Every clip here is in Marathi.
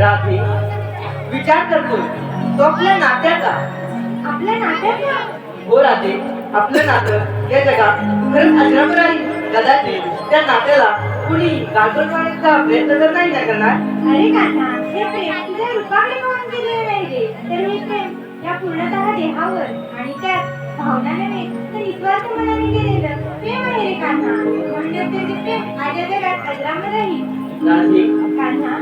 राधे विचार करतोय तो आपल्या नात्याचा. आपल्या नात्याचा? हो राधे, आपलं नातं या जगात खरंच अजरामर आहे. कदाचित त्या नात्याला कुणी गाजवून ठेवण्याचा प्रयत्न तर नाही ना करणार. अरे कान्हा, हे प्रेम तुझ्या रूपाकडे पाहून केलेलं नाही रे, तर हे प्रेम या पूर्णतः देहावर आणि त्यात भावना नव्हे तर निस्वार्थ मनाने केलेलं प्रेम आहे रे कान्हा. म्हणून ते प्रेम आज या जगात अजरामर राहील. राधे कान्हा,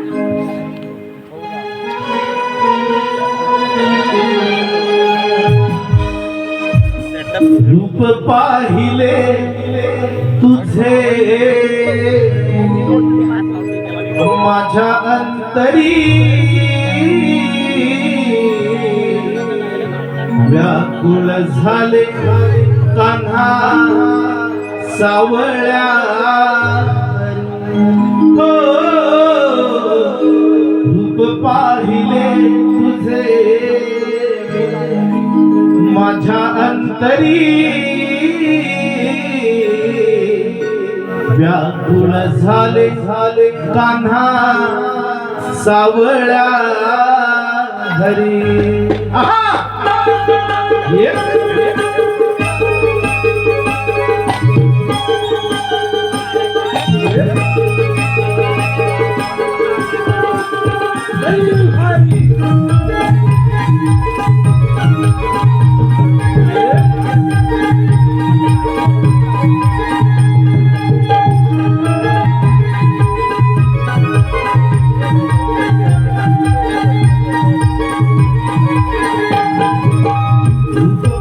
रूप पाहिले तुझे माझ्या अंतरी व्याकुळ झाले कान्हा सावळ्या. हो रूप पाहिले तुझे माझ्या अंतरी व्याकुळ झाले कान्हा सावळ्या हरी.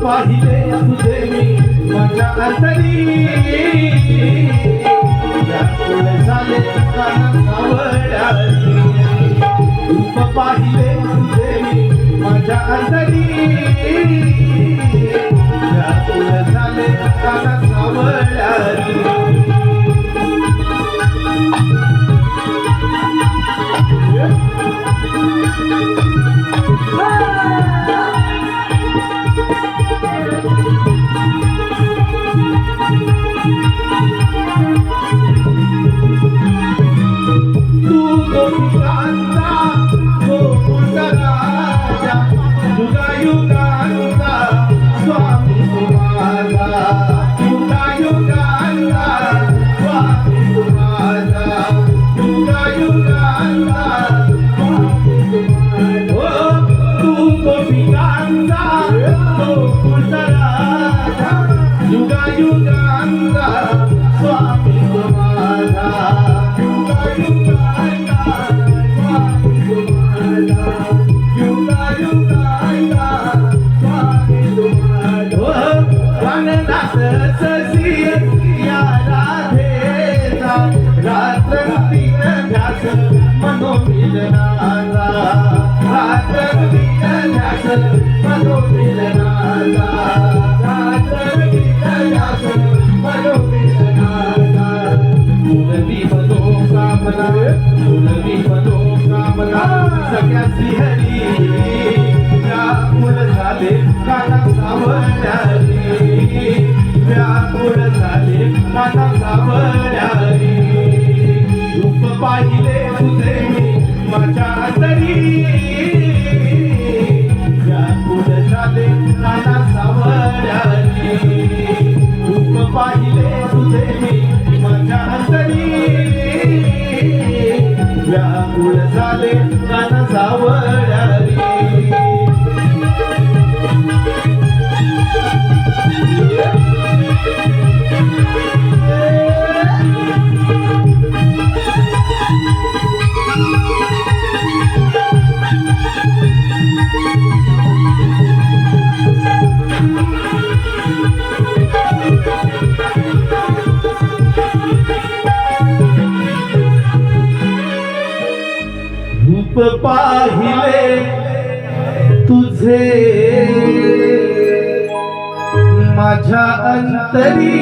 पाहिले तुझे मी माझ्या अंतरी व्याकुळ झाले कान्हा सावळ्या. रूप पाहिले तुझे मी माझ्या अंतरी व्याकुळ झाले कान्हा सावळ्या. सगळ्या श्रीहरी व्याकुळ झाले कान्हा सावळ्या. व्याकुळ झाले कान्हा सावळ्या. रूप पाहिले तुझे मी माझ्या अंतरी व्याकुळ झाले कान्हा सावळ्या. रूप पाहिले तुझे मी माझ्या अंतरी व्याकुळ व्याकुळ झाले काना सावळ्या रे. रूप पाहिले तुझे माझ्या अंतरी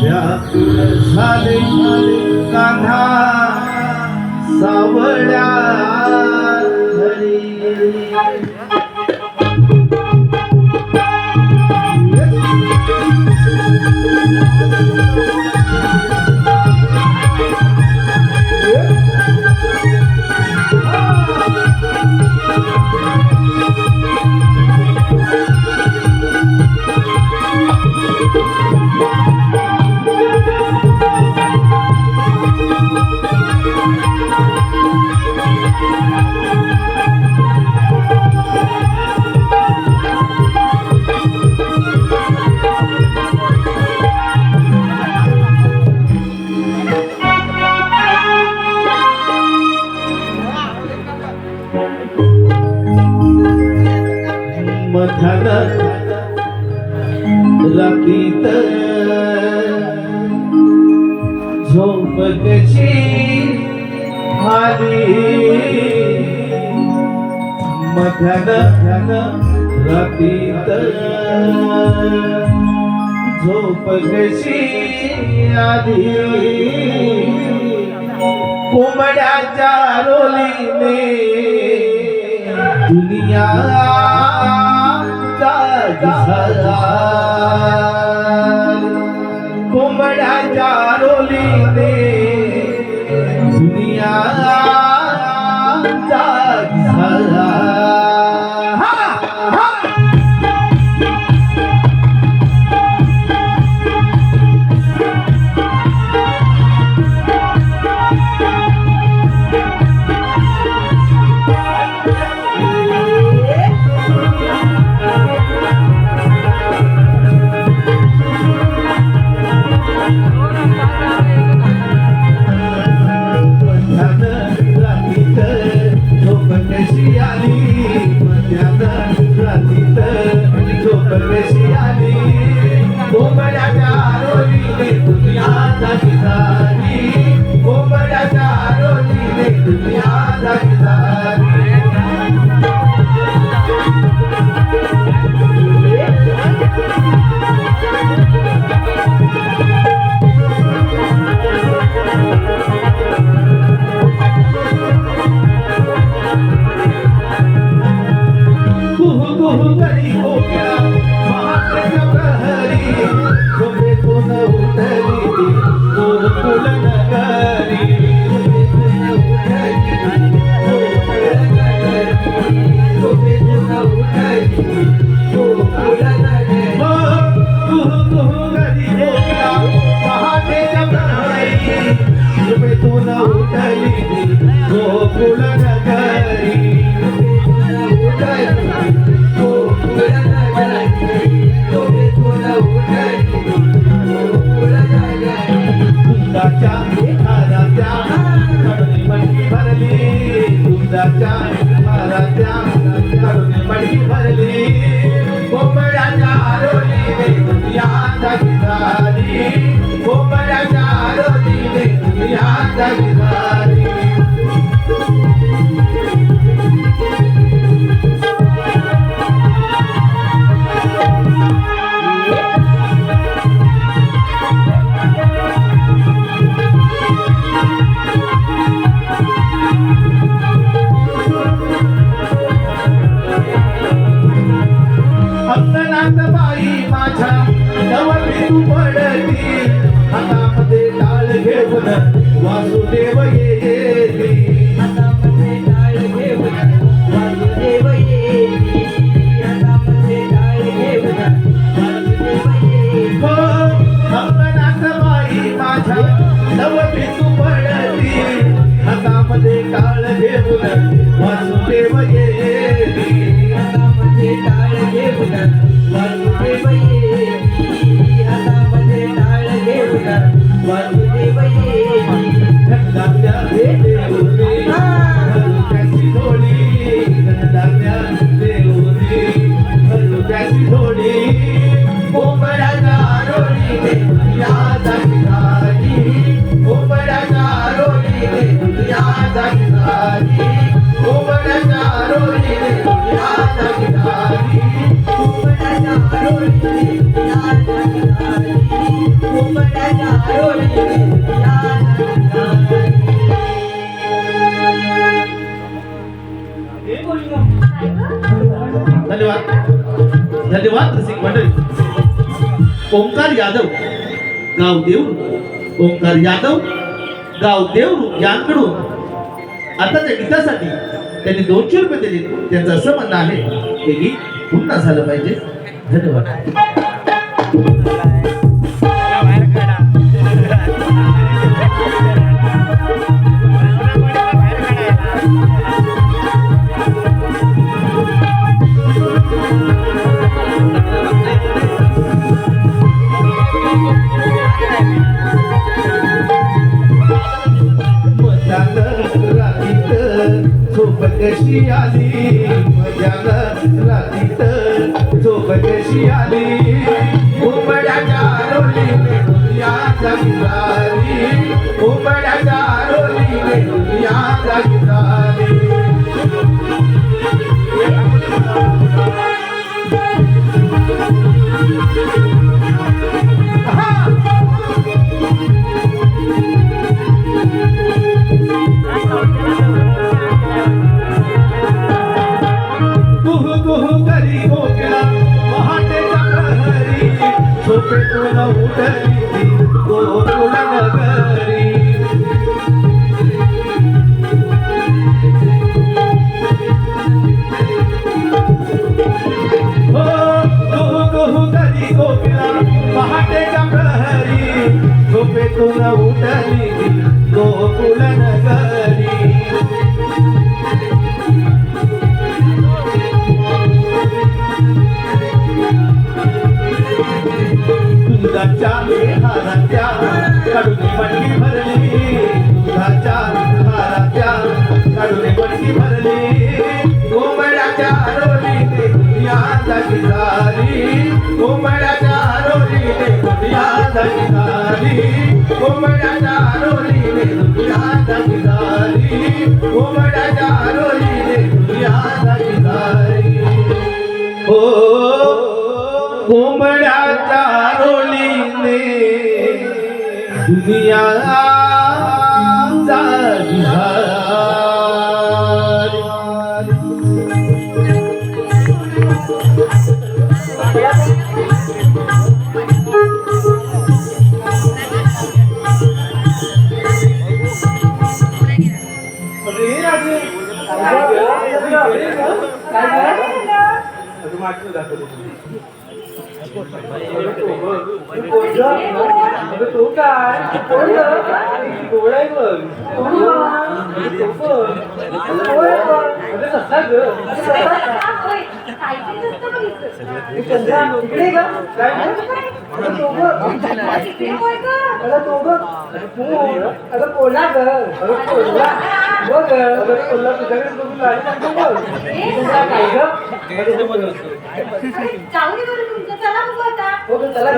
व्याकुळ झाले कान्हा सावळ्या घरी. मध्यान रात्रीत झोप कशी आली. मध्यान रात्रीत झोप कशी आली. कोंबड्याच्या रोलीने दुनिया कोंबड्याच्या रोलीने दुनिया झाला. वासुदेव येती हातामध्ये डाळ घेऊन वासुदेव येती. हातामध्ये डाळ घेऊन वासुदेव येती. अंगणात बाई माझ्या तू पडती हातामध्ये टाळ घेऊन वासुदेव येती हातामध्ये टाळ घेऊन वासुदेव येती हातामध्ये टाळ घेऊन वासुदेव येती धनधान्य देऊनी हलुक्याची थोडी धनधान्य देऊनी हलुक्याची थोडी कोंबड्याच्या रोडीने दुनिया जागी झाली कोंबड्याच्या रोडीने दुनिया जागी झाली कोंबड्याच्या रोडीने दुनिया जागी झाली कोंबड्याच्या रोडीने दुनिया जागी झाली कोंबड्याच्या रोडीने दुनिया जागी झाली धन्यवाद धन्यवाद रसिक मंडळी ओंकार यादव गाव देऊर ओंकार यादव गाव देऊर यांकडून आताच्या गीतासाठी त्यांनी 200 रुपये दिले त्यांचं असं म्हणणं आहे हे गीत पुन्हा झालं पाहिजे धन्यवाद झोप कशी आली मजाला रातीत झोप कशी आली उंबड्याच्या रोलीने दुनिया जागी झाली उंबड्याच्या रोलीने दुनिया जागी झाली झोपेतून उठली गोकुळ नगरी हो गोहू गोहू करी गोकुळा पहाटेच्या प्रहरी झोपेतून उठली गोकुळ नगरी दुधाच्या हाराच्या काढून मटकी भरली दुधाच्या हाराच्या काढून मटकी भरली कोंबड्याच्या रोलीने दुनिया जागी झाली कोंबड्याच्या रोलीने दुनिया जागी झाली कोंबड्याच्या रोलीने दुनिया जागी झाली कोंबड्याच्या रोलीने दुनिया जागी झाली हो कोंबड्याच्या रोलीने दुनिया जागी झाली तू काय गोळाय बघ कसला ग इकडे ग अगं कोला ग कोला बघ कोल्हा तुझ्याकडे बघून गाडी सांगतो बघ काय ग जाऊ दे बरं तुमचं चला बघू आता हो ग चला ग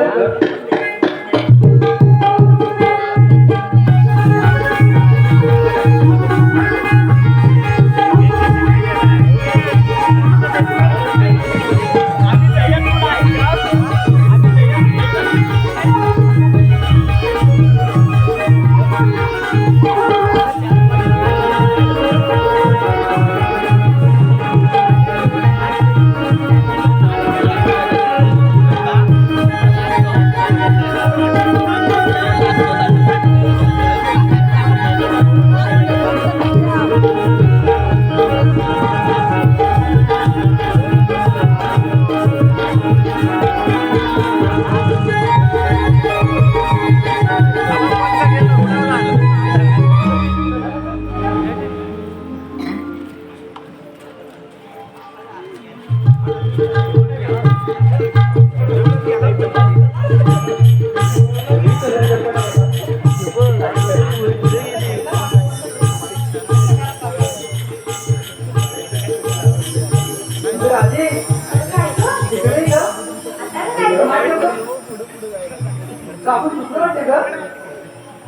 ग?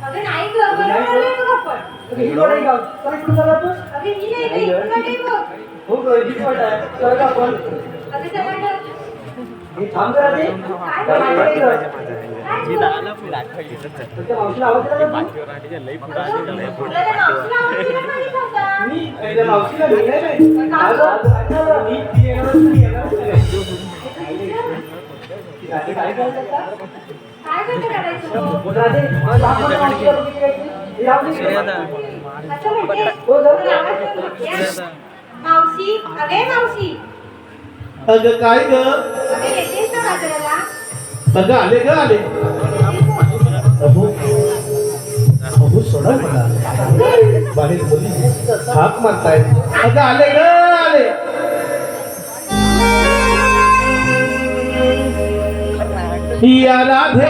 अगं नाही ग, बरोबर बोलले बघ आपण. अगं, ही वाट आहे का? काय कुठं चालला तू? अगं ही नाही रे, ही वाट आहे बघ. हो ग, हीच वाट आहे. चल का आपण? अगं समजलं. हे थांब जरा ते. काय काय बोलला? माहिती आहे ग? काय बोलला? तुझ्या मावशीला आवाज दिला का तू? तुला त्या मावशीला आवाज दिला पाहिजे होता. मी त्या मावशीला लिहिलंय रे. अगं, मी ती येणारच नाही, येणारच नाही. राधे, काय करायचं आता? काय कसं करायचं मग? बोल राधे, मला आपण मावशीला बघितली काय ती? ही लावली का? असं म्हणते. हो, जाऊ दे. तुला आवाज येतो का? मावशी, अगे मावशी, अगं काय ग? अगं येतेस ना बाजाराला? अगं आले ग आले. अहो अहो सोडा मला. बाहेर मुली हाक मारतायत. अगं आले ग आले. या राधे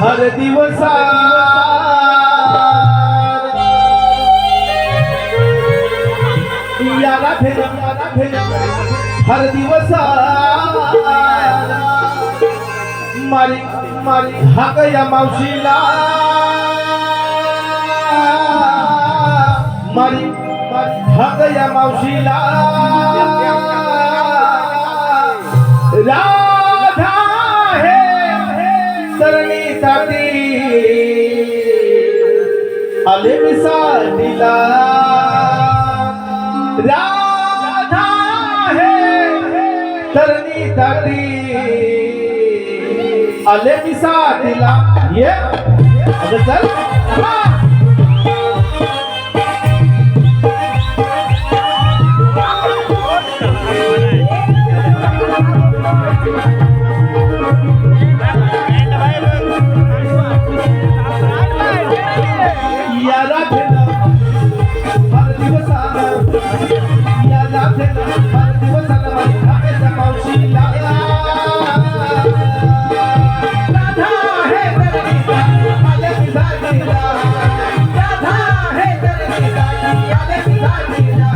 हर दिवसा या राधे हर दिवस मारी मारी हाक या मावशीला मारी मारी हाक या मावशीला राधा हे सरणीसाठी आले विसाटीला राधा हे सरणीसाठी आले विसाटीला ये अगं चल या राधेला हर दिवसाला या राधेला हर दिवसाला माझी हाकेच्या मावशीला राधा हे तरी आले विसाटीला राधा हे तरी आले विसाटीला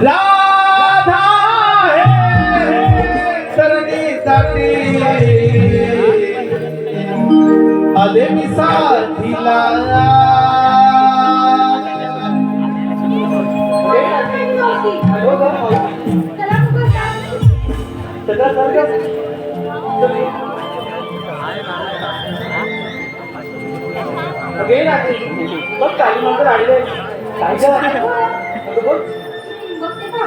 राधा हे सरणीसाठी आले मी साथीला हो ग, मावशी. चला बघू का? सगळं चालू आहे. अगे राधे, बघ काली मांजर आलेलं आहे. काय ग? बघ. बघते का?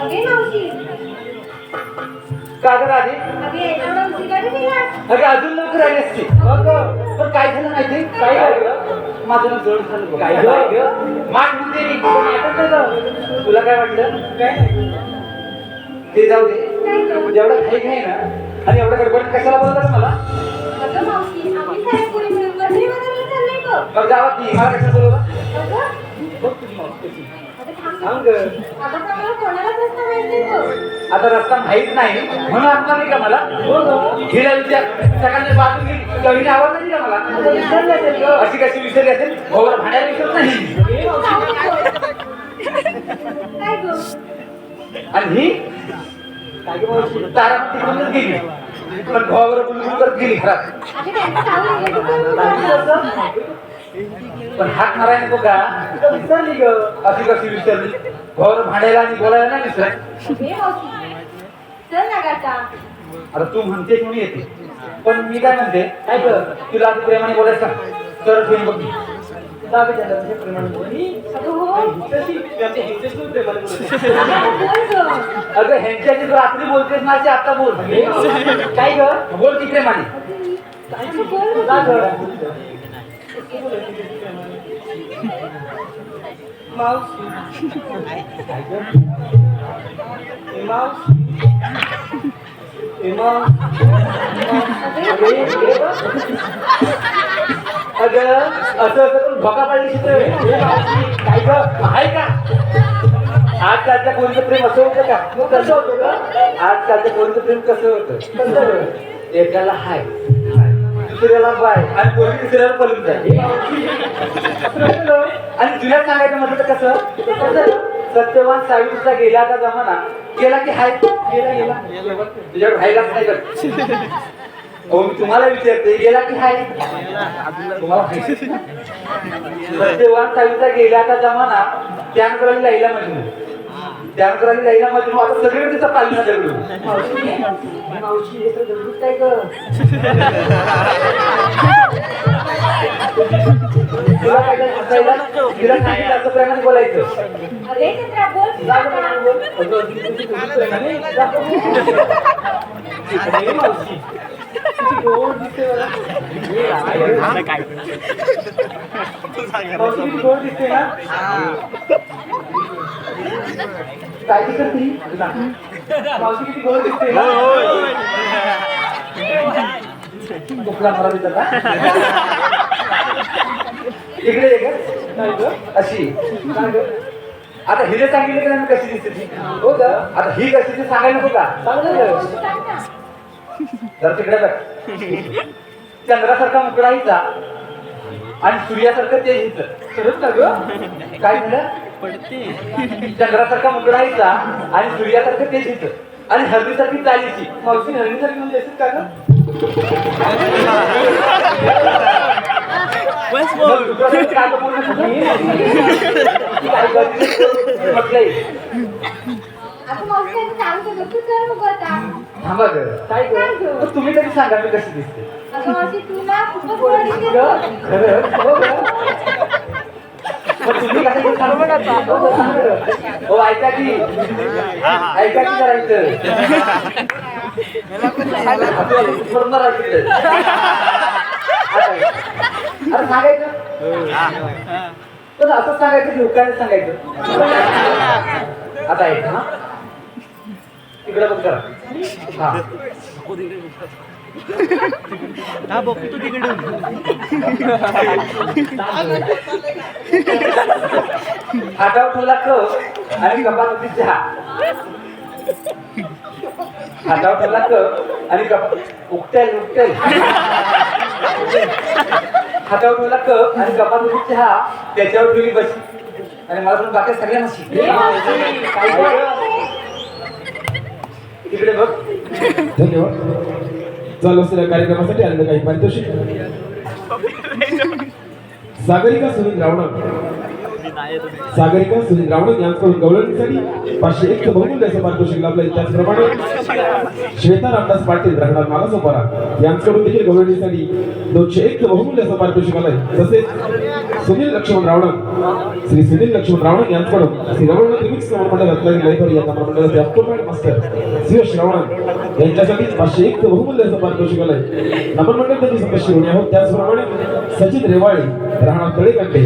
अगे मावशी, का ग राधे? अगे एवढा उशिरा का केलास? अगं अजून लवकर आली असती. पण काय झालं माहिती? काय झालं? माझं ना जड झालं. काय झालं? माठ म्हणते मी. पण ऐकत नाही. तुला काय वाटलं? काय नाही. ते जाऊ दे. काय गं? जेवढा घाई आहे ना आणि एवढं गडबड कशाला बोलतात मला? अगं मावशी, आम्ही सारे पोरी मिळून वरती बाजाराला चाललोय गं. मग जावा ती मला कशाला बोलवलं? अगं, बघ तुझी मावशी कशी. अगं थांब गं. सांग ग. अगं तर मला कोणालाच रस्ता माहित नाही गं. आता रस्ता माहित नाही म्हणून आणणार नाही का मला? हिला विचार सगळ्यांनी बाजू गेली कवीने आवाज नाही का मला? अशी कशी विसरली असेल? भाड्याला विसरत नाही. काय गं? आणि ही काय गं मावशी? तारा तिकडूनच गेली पण भावावर बुलबुल करत गेली घरात. अगं त्यांचं नाव लिहिलं तर नाही काय होतं? तसं. पण हाक मारायला नको का विसरली ग अशी कशी विसरली भावावर भांडायला आणि बोलायला नाही विसरत. हे मावशी चल ना गाता. आता तू म्हणते म्हणून येते पण मी काय म्हणते काय ग तुला आधी प्रेमाने बोलायचं का? तर प्रेम बघ दाबे त्याला तुझ्या प्रेमाने बोल. अगं हो. प्रेमाने बोलायचं. अगं बोल गं. अगं ह्यांच्याशी तू रात्री बोलतेस ना अशी आता बोल काय ग बोल की प्रेमाने अगं बोल गं. का ग? मावशी काय ग? मावशी अगं असं असं करून धोका पाडली काय ग आहे का आजकालच्या कोणतं प्रेम असं होतं का मग कसं होतं का आजकालच्या कोणतं प्रेम कसं होतं कसं एकाला हाय दुसऱ्याला बाय आणि कोणी दुसऱ्याला पळून जाईल आणि जुन्यात सांगायचं म्हटलं तर कसं सत्यवान सावित्रीचा गेला का जमाना गेला की हाय गेला गेला तुझ्याकडे राहिलाच नाही कर हो मी तुम्हाला विचारते गेला की हाय तुम्हाला हाय. सत्यवान सावित्रीचा गेला का जमाना त्यानंतर लैला मजनू त्यानंतर लैला मजनू आता सगळीकडे तिचा पालना दगडू मावशी हे तर दगडूच काय ग तुला काय काय हसायला तिला सांगितलं असं प्रेमाने बोलायचं अरे चंद्रा बोल की आता. मावशी किती गोड दिसते बरं. मावशी किती गोड दिसते ना काय ती करते मावशी किती गोड दिसते ना कुठला मला देतात का इकडे ये ग. काय ग अशी काय ग आता हिने सांगितलं की नाही मी कशी दिसते ती हो का आता ही कशी ती सांगायला नको का चांगलं तू सांग ना. जर तिकडे बघ चंद्रासारखा मुकडा हिचा आणि सूर्यासारखं ते हिचं खरंच ना ग काय झालं चंद्रासारखा मुकडा हिचा आणि सूर्यासारखं ते हिचं आणि हळदीसारखी चालीची मावशी हरणीसारखी म्हणजे असेल का ग मग दुसरं काय बोलणं तुझं? काय गरजेचं म्हटलंय अगं मावशी आता सांगतो गं, तू चल मग आता. थांबा ग काय ग काय गं? मग तुम्ही तरी सांगा मी कशी दिसते अगं मावशी तू ना खूपच गोड दिसतेस गं. खरं हो ग मग तुम्ही कसं सांगू हो ऐका की करायचं अरे सांगायचं तर असं सांगायचं की उकायला सांगायचं आता ऐक हा तिकडे बघ करा हा हातावर ठेवला कप आणि कपात होती चहा हातावर ठेवला कप आणि कप उकटेल हातावर ठेवला कप आणि कपात होती चहा त्याच्यावर ठेवली बशी आणि मला पण बाकी सगळ्या म्हशी तिकडे बघ धन्यवाद चालू असलेल्या कार्यक्रमासाठी आलेलं काही पारितोषिक सागरिका सुनील रावणक यांच्याकडून गवळणीसाठी 501 बहुमूल्य असं पारितोषिक लाभलंय. त्याचप्रमाणे श्वेता रामदास पाटील राहणार नालासोपारा यांच्याकडून देखील गवळणीसाठी 201 बहुमूल्य असं पारितोषिक आलंय. तसेच सुनील लक्ष्मण रावणक यांच्याकडून श्री रवण त्रिमिक्स नमन मंडळ रत्नागिरी लायब्ररी या नमन मंडळाचे अप्रोपाइड मास्टर श्री श्रावण यांच्यासाठी 501 बहुमूल्य असं पारितोषिक आलंय. नमन मंडळ त्यांची सदस्य होणे आहोत. त्याचप्रमाणे सचिन रेवाळे राहणार तळेकंडे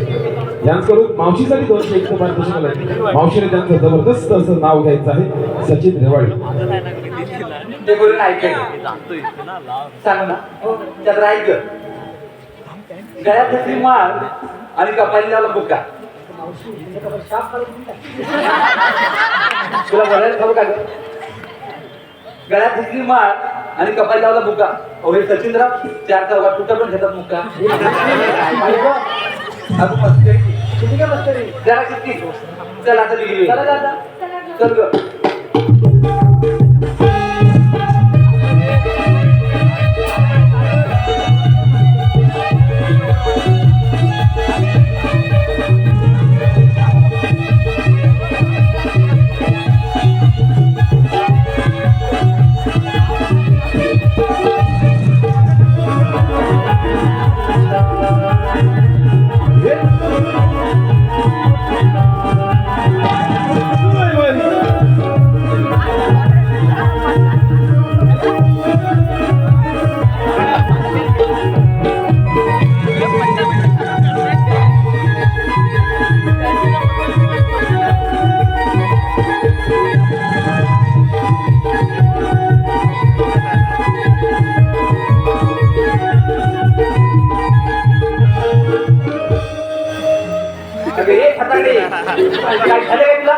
यांच्याकडून मावशीसाठी 201 पारितोषिक आलंय. मावशीने त्यांचं जबरदस्त असं नाव घ्यायचं आहे सचिन रेवाळे. ते बोलून ऐकायचं सांग ना त्यात ऐक गळ्यात घातली माळ आणि कपाली लावला बुक्का तुला बोलायला खबर का ग गळ्यात घातली माळ आणि कपाली लावला बुक्का अरे सचिनराव 4 चौघात कुठं पण घेतात मुक्का अजून मस्करी किती का मस्करी जरा किती चल आता डिग्री चला दादा चला गं. चल ग अगं ये फटाकडे काय झालं काय तुला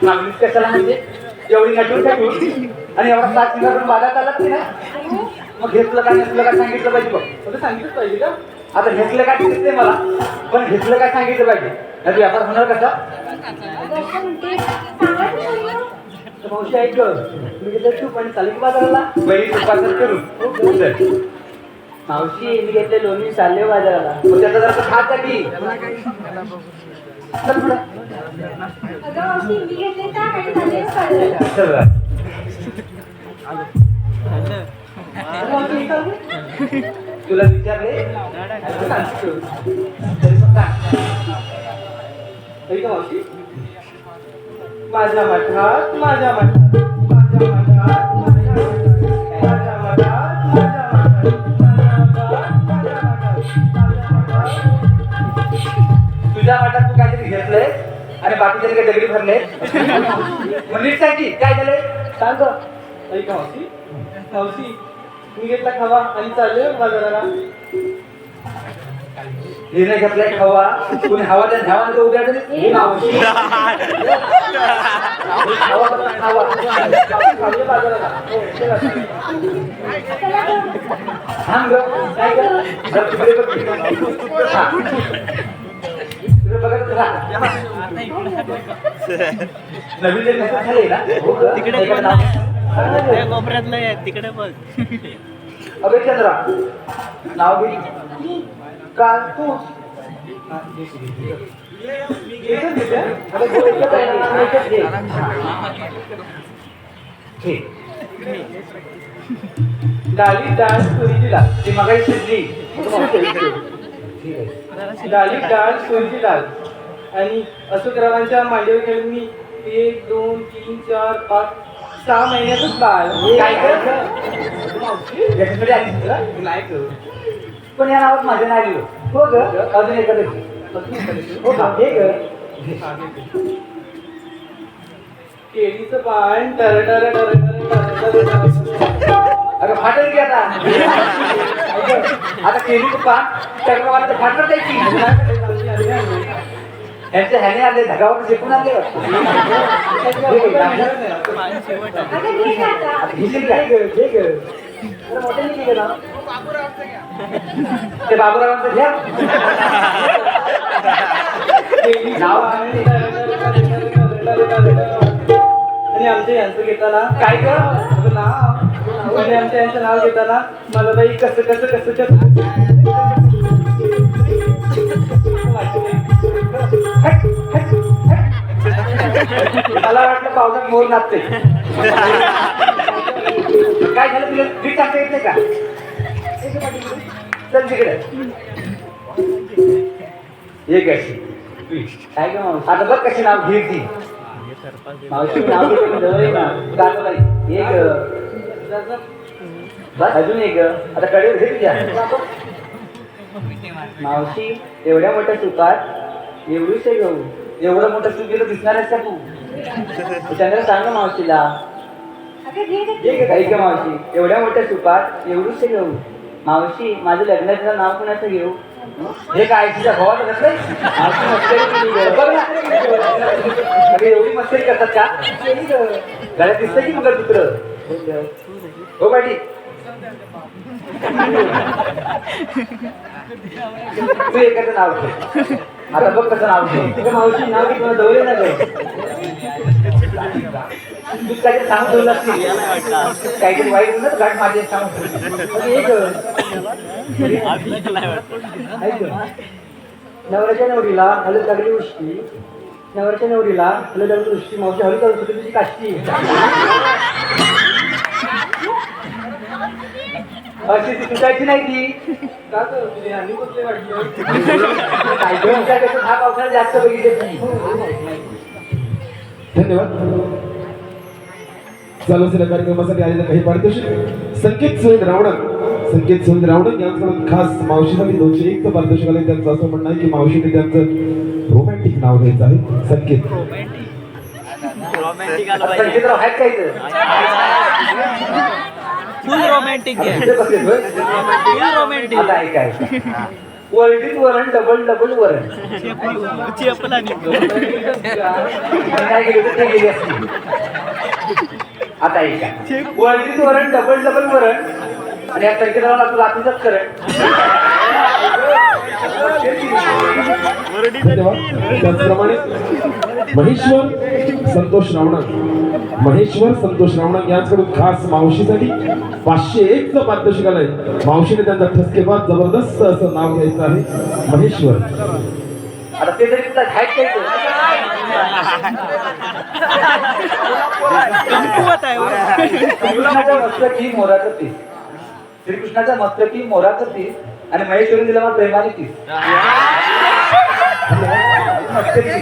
मागणीच कशाला म्हणजे एवढी नटून टाकून आणि एवढा 7 करून बाजारात आलात की नाही मग घेतलं काय नसलं काय सांगितलं पाहिजे बघ तुला सांगितलंच पाहिजे का आता घेतलं काय दिसते मला पण घेतलं काय सांगितलं पाहिजे नाही व्यापार होणार कसा अगं असं म्हणते सांगा की नाही. तर मावशी ऐक मी घेतलं तू पण चालेल की बाजाराला पहिली सुपासन करून चल. मावशी मी घेतले लोणी चालले बाजाराला मग त्याचा जरा खात जा की चल पुढं. अगं मावशी मी घेतले ताक आणि चालले बाजाराला. चल बरं. तुला विचारले सांगतो तरी पण सांग. ऐका मावशी माझ्या मठात माझ्या मठात माझ्या मठात माझ्या मठात तुझ्या वाटात तू काहीतरी घेतलंय आणि बाकीच्या काही दगडी भरले मग नीट सांग की काय झालंय सांग ऐका मावशी मावशी मी घेतला खावा आणि चालले बाजाराला निर्णय घेतलाय हवा कुणी हवा त्या धावा नका उद्या ए, मावशी हवा बदला, हवा चालले बाजाराला हो, चला. चला गं. थांब गं. काय गं? जरा तिकडे बघ. हा. तिकडे बघत राहा. नवीन जे कसं झालंय ना हो गं? ऐका ना. कोपऱ्यातलं आहे तिकडे बघ अबे चंद्रा नाव घे का तू डाली डाळ तुरीची डाळ ती मगाई शिजली डाली डाळ तुरीची डाळ आणि अशोकरावांच्या मांडीवर खेळून मी 1 2 3 4 5 6 महिन्यातच बाळ काय कर याच्याकडे आली तुला नाही करू पण या नावात माझं नाही लिहिलं हो ग अजून एखादं हो का हे ग केळीचं पान टर टर टर टर टर अगं फाटेल की आता आता केलीचं पान टरवाला तर फाटलं द्यायची यांच्या ह्याने आले धगावर शिकून आले अगं घे का आता? घेशील काय ते बाबूरावांचं घ्या नाव आणि आमच्या यांचं घेताना काय ग नाव आणि आमच्या यांचं नाव घेताना मला बाई कसं कसं कसं कसं मला वाटलं पावसात मोर नाचते काय झालं तुला नीट टाकता येते का चल तिकडे एक अशी काय ग मावशी आता बघ कशी नाव घेईल ती मावशी नाव घेते ना एक बस अजून एक आता कडेवर घे तुझ्या मावशी एवढ्या मोठ्या सुपात एवढीच आहे गहू एवढं मोठं सूप गेलं दिसणार आहेस का तू चंद्र सांग मावशीला अगं घे गं. ठीक आहे का मावशी एवढ्या मोठ्या सुपात एवढीच आहे गहू मावशी माझं लग्नाचं नाव कोणाचं घेऊ हे काय तुझ्या भावाला घातलंय मावशी मस्करी केली गं. बघ ना अगं एवढी मस्करी करतात का गळ्यात दिसतं की मंगळसूत्र हो पाटी तू एखादं नाव घे आता बघ कसं नाव घे मावशी नाव घेतो डोळे ना गं तू काहीतरी सांगून ठेवलं असतील काहीतरी वाईट होतं घाट माझे सांगून ठेवलं नवऱ्याच्या नवरीला हलत लागली उष्टी नवऱ्याच्या नवरीला हलत लागली उष्टी मावशी हळू करत होती तुझी काष्टी अशी ती तुटायची नाही ती का तर तुझे आणि कुठले वाटलं काय घेऊन त्याच्यात हा पावसाळा जास्त बघितले नाही धन्यवाद चालू असलेल्या कार्यक्रमासाठी आलेले काही पारितोषिक संकेत सुनील रावणक यांच्याकडून खास मावशीसाठी 201 पारितोषिक आले त्यांचं असं म्हणणं आहे की मावशीने त्यांचं रोमॅन्टिक नाव घ्यायचं आहे संकेत रोमॅन्टिक आलं पाहिजे संकेतराव आहेत काय इथं? फुल रोमॅन्टिक आता आहे इथे बसलेत होय? फुल रोमॅन्टिक आता ऐका वरडीत वरण डबल वरण चेपला काय गेली होती ते गेली असती आता ऐका वरडीत वरण डबल वरण आणि या संकेताला तू लातीचाच करण धन्यवाद त्याचप्रमाणे महेश्वर संतोष रावणक यांच्याकडून खास मावशीसाठी 501 पारितोषिक आलंय मावशीने त्यांचा ठसकेबाज जबरदस्त असं नाव घ्यायचं आहे महेश्वर आता ते तरी तुला आहेत काय इथं? कमकुवत आहे हो. श्रीकृष्णाच्या मस्तकी मोराचं पीस श्रीकृष्णाच्या मस्तकी मोराचं पीस आणि महेश्वरी दिला मला प्रेमाने पीस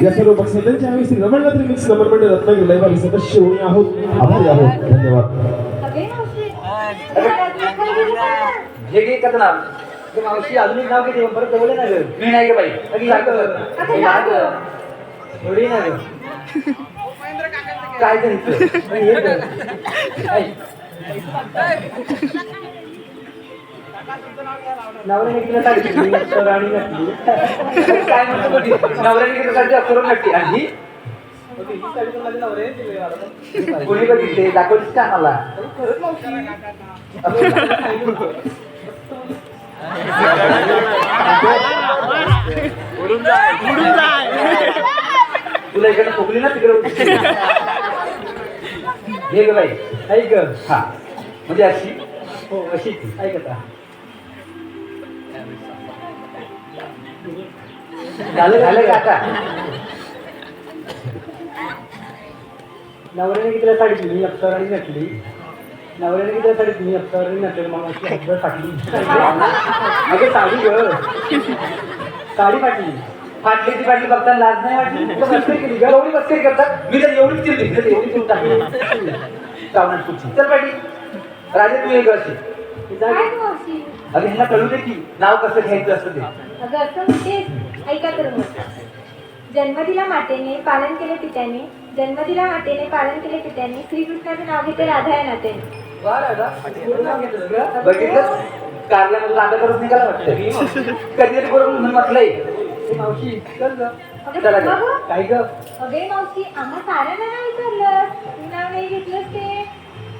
या सर्व पक्षांच्या आम्ही श्री रमणनाथ रिमिक्स नंबर मंडळ रत्नागिरी लाईव्ह सदस्य होणी आहोत आभारी आहोत धन्यवाद अगे मावशी खाली गेली का? हे घे करणार ते मावशी अजून एक नाव किती परत जवळ ना ग मी नाही गे बाई अगदी जागं. आता जागं. थोडी ना ग काय करायचं नाही, हे ग. नवऱ्याने तिला साडी दिली, तर राणी घातली. काय म्हणतो बघी नवऱ्याने किती साडी करून नक्की आणि ही मग ती साडी पण माझ्या नवऱ्याने दिली मला. कोणी बघितले दाखवलीस का मला खरंच मावशी. उडून जाय तुला इकडे खोकली ना तिकडे हे ग बाई ऐक ग. हा म्हणजे अशी हो अशी ऐक आता झालं का आता नवऱ्याने कितीला साडी दिली अप्सराने घातली नवऱ्याने कितीला साडी दिली अप्सराने घातली मग अशी हद्द फाटली अगं साडी ग साडी फाटली फाटली ती फाटली बघताना लाज नाही वाटली तुला मस्करी केली का? एवढी मस्करी करतात मी तर एवढीच केली तर एवढी करून टाकली श्रावणात पुढची चल पाठी राजे तू एक अशी काय गं मावशी अगं ह्यांना कळू दे की नाव कसं घ्यायचं असतं ते अगं असं म्हणतेस ऐका तर मग जन्मदिला मातेने पालन केले पित्याने जन्मदिला मातेने पालन केले पित्याने श्रीकृष्णाचे नाव घेते राधा या नात्याने वा राधा एवढं नाव घेतलं ग? बघितलं कारल्यामधून आता करत निघाला वाटतं कधीतरी बरोबर म्हणून म्हटलंय ए, मावशी चल ग अगं चला थांबा गं. काय ग अगे मावशी आम्हा साऱ्यांना नाव विचारलं तू नाव नाही घेतलंस ते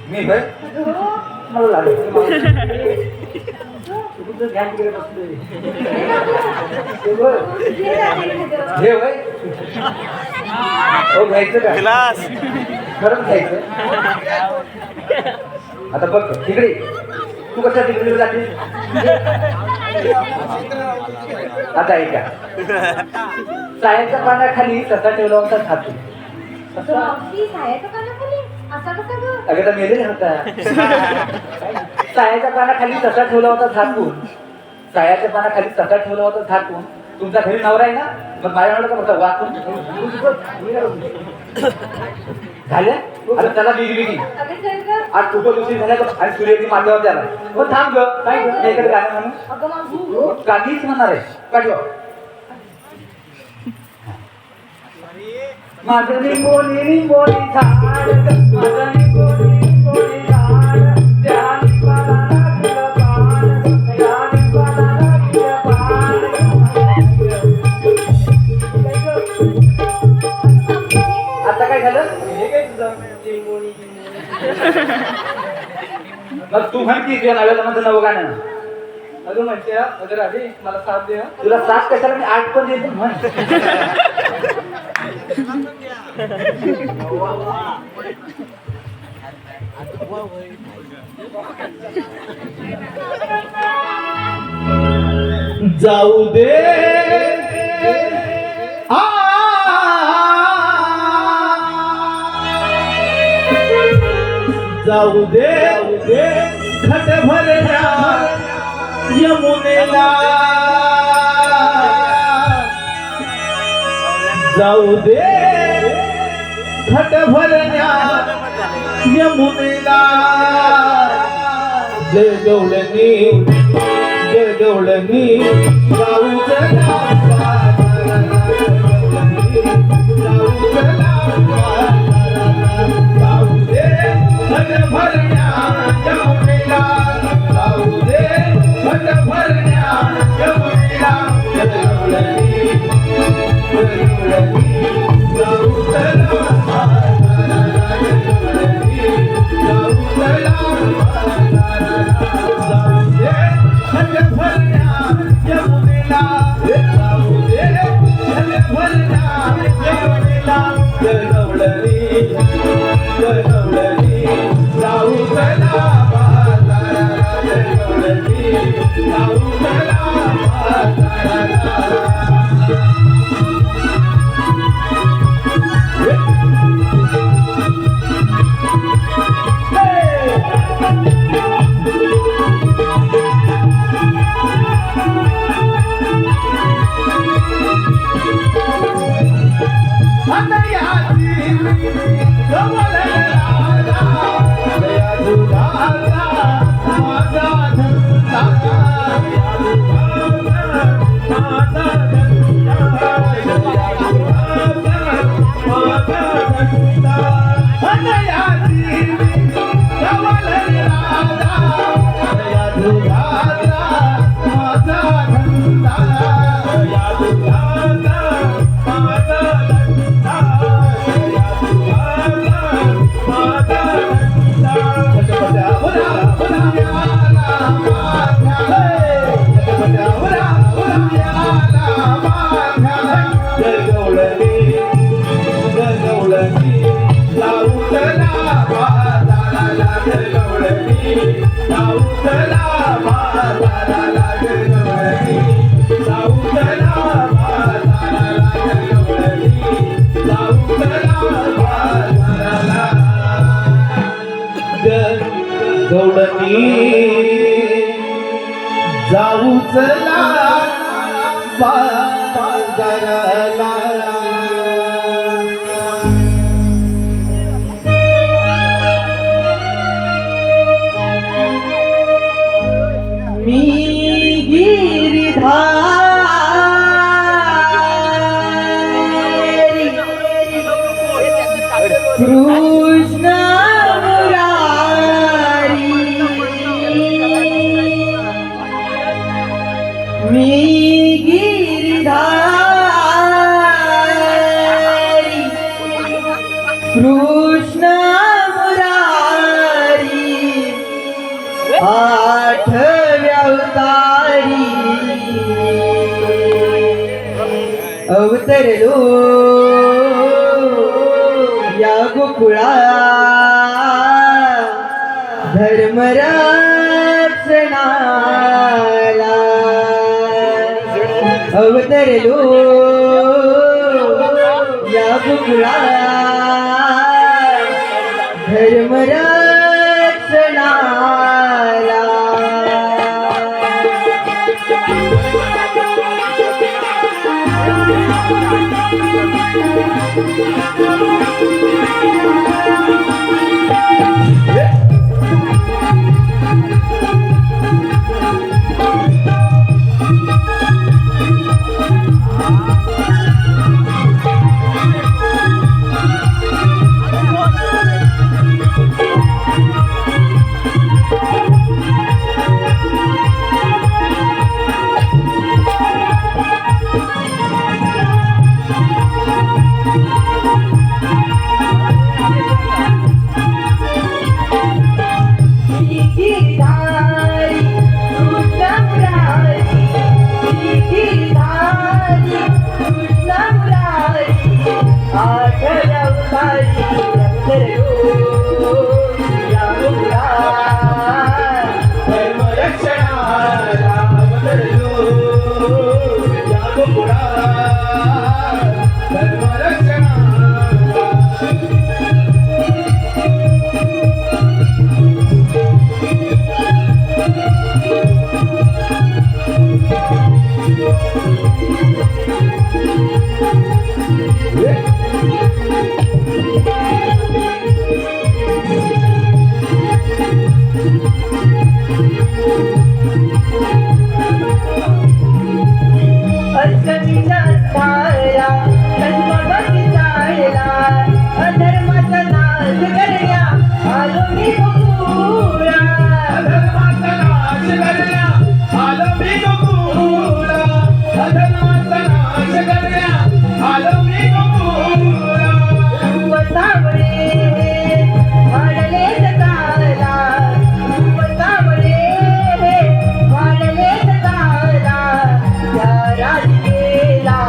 मी भाई अगं हो. मला लागलं तुझं ध्यान तिकडे बसलोय हे बघ. घे राधे एखादं. हे भाई हो घ्यायचं का क्लास खरंच घ्यायचं आता बघ तिकडे तू कशा तिकडे जाते आता ऐका सायाच्या पाण्याखाली तसा ठेवला होता खातो अगं मावशी सायाच्या कानाखाली असा कसा गं अगं तर मेलेला होता सायाच्या पानाखाली तसा ठेवला होता झाकून सायाच्या पानाखाली तसा ठेवला होता झाकून तुमचा घरी नवरा आहे ना मग माझ्या नवरा का होता वाचून झाल्या आता त्याला बिगी अगं चल गं. आज खूपच दिवशी झाल्या बघ. आणि सूर्याची माझ्यावर द्याला मग थांब ग काय ग मी इकडे गाणं म्हणून अगं मावशी काहीच म्हणणार आहे पाठवा माझं निंबोली झाड माझं निंबोली झाड त्या निंबाला लागलं पान त्या निंबाला लागलं पान आता काय झालं हे काय तुझं चिंबोणी मग तू म्हण की तुझ्या नव्या जमाचं नवं गाणं अगं म्हणते अगं राधे मला साथ दे हं. तुला साथ कशाला मी 8 पण देतो म्हण जाऊ दे आ जाऊ दे खट भरल्या यमुनेला जाऊ दे खट भरल्या यमुनेला जय गवळणी जाऊ चला जाऊ दे खट भरल्या यमुनेला जाऊ दे खट भरल्या यमुनेला जाऊ चला गवळणी जाऊ चला बाजाराला मी गिरिधारी कृष्ण मी गिरिधारी कृष्ण मुरारी आठव्या अवतारी अवतरलो या गोकुळा धर्मरक्षणाला अवतरलो या गोकुळा धर्मरक्षणाला अष्टमीला छाया जन्मभरी जायला अधर्माचा नाश करण्या आलो मी बघूया अधर्माचा नाश करण्या आलो मी गोकुळा. अधर्माचा नाश करण्या आलो मी गोकुळा. वसावळे वाढले जगाला वसावळे वाढले जगाला या राजकेला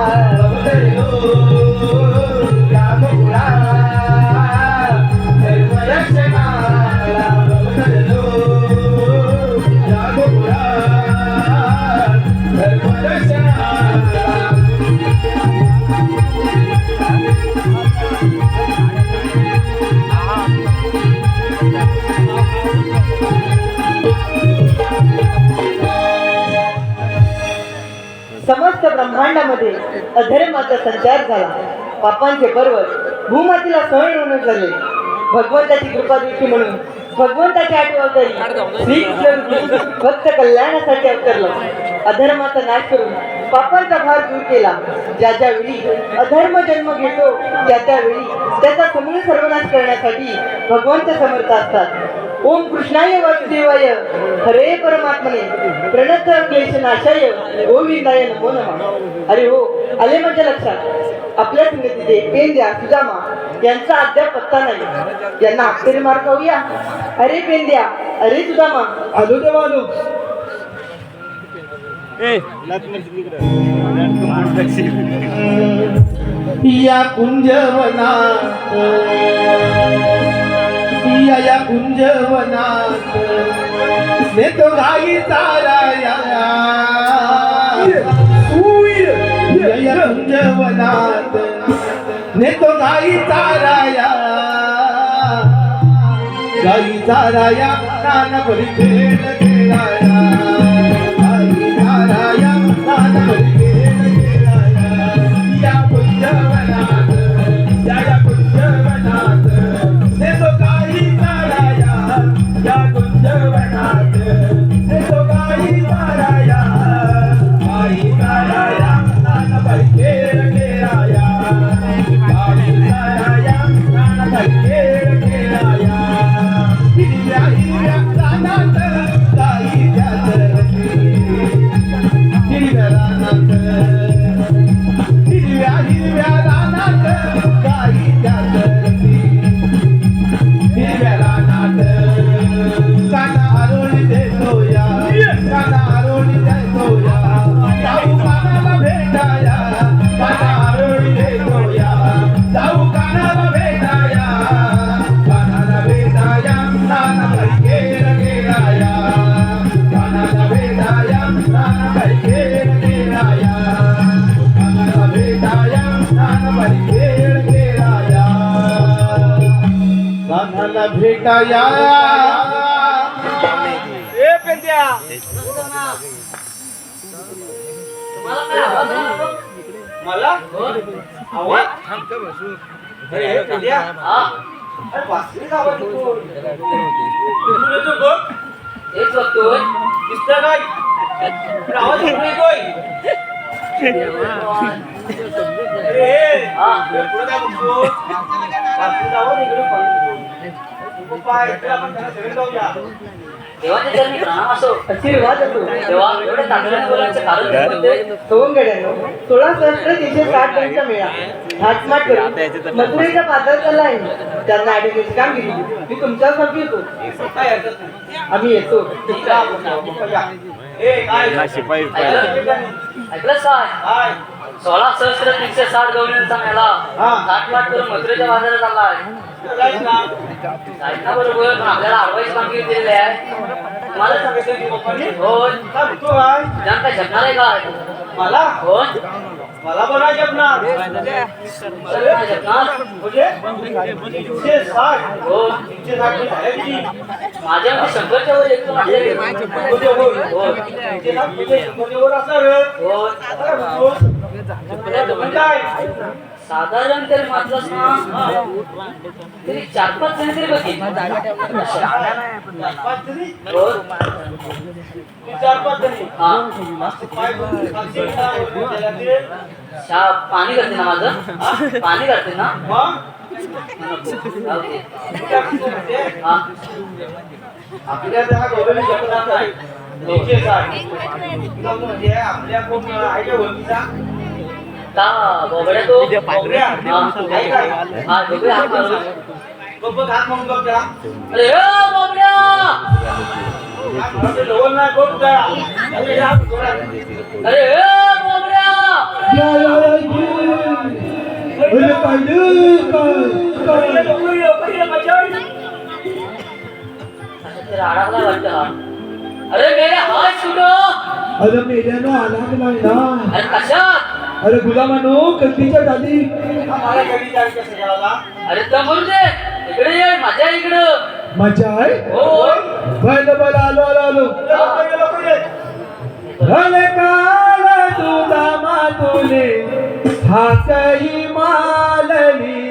समस्त ब्रह्मांडामध्ये अधर्माचा संचार झाला. पापांचे पर्वत भूमातीला सहन होऊन झाले. भगवंताची कृपा दृष्टी म्हणून भगवंताच्या आठवतारी श्रीकृष्ण भक्त कल्याणासाठी अवतरला. अधर्माचा नाश करून पापांचा भार दूर केला. ज्या ज्या वेळी अधर्म जन्म घेतो त्या त्यावेळी त्याचा समूळ सर्वनाश करण्यासाठी भगवंत समर्थ असतात. ओम कृष्णाय वासुदेवाय हरे परमात्मने प्रणत क्लेशनाशाय गोविंदाय नमो नमः. अरे हो, आले माझ्या लक्षात आपल्या संगतीचे पेंद्या सुदामा यांचा अद्याप पत्ता नाही. यांना अक्षरी मार खाऊया. अरे पेंद्या, अरे सुदामा. आलो तेव्हा आलो. या कुंजवनात या कुंजवनात नेतो गाई चाराया. या कुंजवनात नेतो गाई चाराया. गाई चाराया नाना परी खेळ खेळाया. गाई चाराया नाना परी खेळ खेळाया. या कुंजवनात या कुंजवनात नेतो गाई चाराया. या कुंजवनात नेतो गाई चाराया. गाई चाराया नाना परी खेळ खेळाया. गाई चाराया नाना परी खेळ खेळाया. हिरव्या हिरव्या रानात गाई जातरती. हिरव्या रानात हिरव्या हिरव्या रानात गाई जातरती. हिरव्या रानात काना आरोळी देतोया. काना आरोळी देतोया. जाऊ कानाला भेटाया. काना आरोळी देतोया. जाऊ कानाला भेटाया. कानाला भेटाया नाना परी खेळ खेळाया. कानाला भेटाया नाना परी खेळ खेळाया. कानाला भेटाया नाना परी खेळ खेळाया. कानाला भेटाया. मला आवाज अरे पेंद्या. अरे वासरीच आवाज येतो. कुठून येतो ग? हेच बघतोय. दिसतं काय? पण आवाज कुठून येतोय? अरे हे पुढे काय बघतो? वासरीचा आवाज इकडे पाहिजे. पाय इकडे आपण त्याला सगळे जाऊया. देवाचे चरणी प्रणाम असो. आशीर्वाद असो. तेव्हा एवढे तांत्रिक बोलायचं कारण काय होते? सोंगड्यानो 16,360 मेळा घाटमाट करून मथुरेच्या पात्रात चालला आहे. त्यांना अडवण्याची कामगिरी मी तुमच्यावर सोपवितो. काय हरकत नाही. आम्ही येतो. ऐकलंच काय? 16,360 गवळींचा मेळा घाटमाट करून मथुरेच्या बाजारात चाललाय. जायना बरोबर पण आपल्याला अडवायची कामगिरी दिलेली आहे. मला सांगितलं की पप्पांनी होय. काय म्हणतो काय? जण काय झपणार आहे काय? मला होय. मला पण नाही जपणार. काय झपणार? म्हणजे 360 हो. 360 मी झाल्या किती? माझ्या म्हणजे 100च्या वर एकदम आपल्याकडे. म्हणजे होय. होय. 360 म्हणजे 100 वर असणार. होय. काय म्हणतो? पण काय? साधारण तरी म्हटलंस ना तरी 4-5 जण तरी बघतील. पाच तरी? होय. 4-5 जणी हा पाय धुवून खालची उठा, त्याला ते पाणी करते ना माझं पाणी करते ना मग जाऊ दे. उठा किती म्हणते? हा आपल्या त्या गौरवी जगतात आहे नीचे जाड मग म्हणजे आपल्या कोण आईच्या ओळखीचा का बोबड्या तो बोबड्या. आहे काय? हा बघूया हात मारून. बघ हात म्हणून बघ त्याला. अरे ओ बोबड्या हात म्हणून ते जवळ नाही बघ त्याला. अरे या जोरात. अरे ओ बोबड्या अरे लवकर ये, मजा येईल. असं तर अडकला वाटतं हा. अरे मेरे हात सुटो अरे मेल्यानं आला नाही ना अरे कशात अरे गुलामानो कधीच्या झाली हा मला कधी जायचं असेल याला? अरे तमूर दे इकडे ये माझ्या इकडं मजा आहे हो बल आलो आलो आलो लवकर ये, लवकर ये. अरे काल तुला मातुले हाकही मालली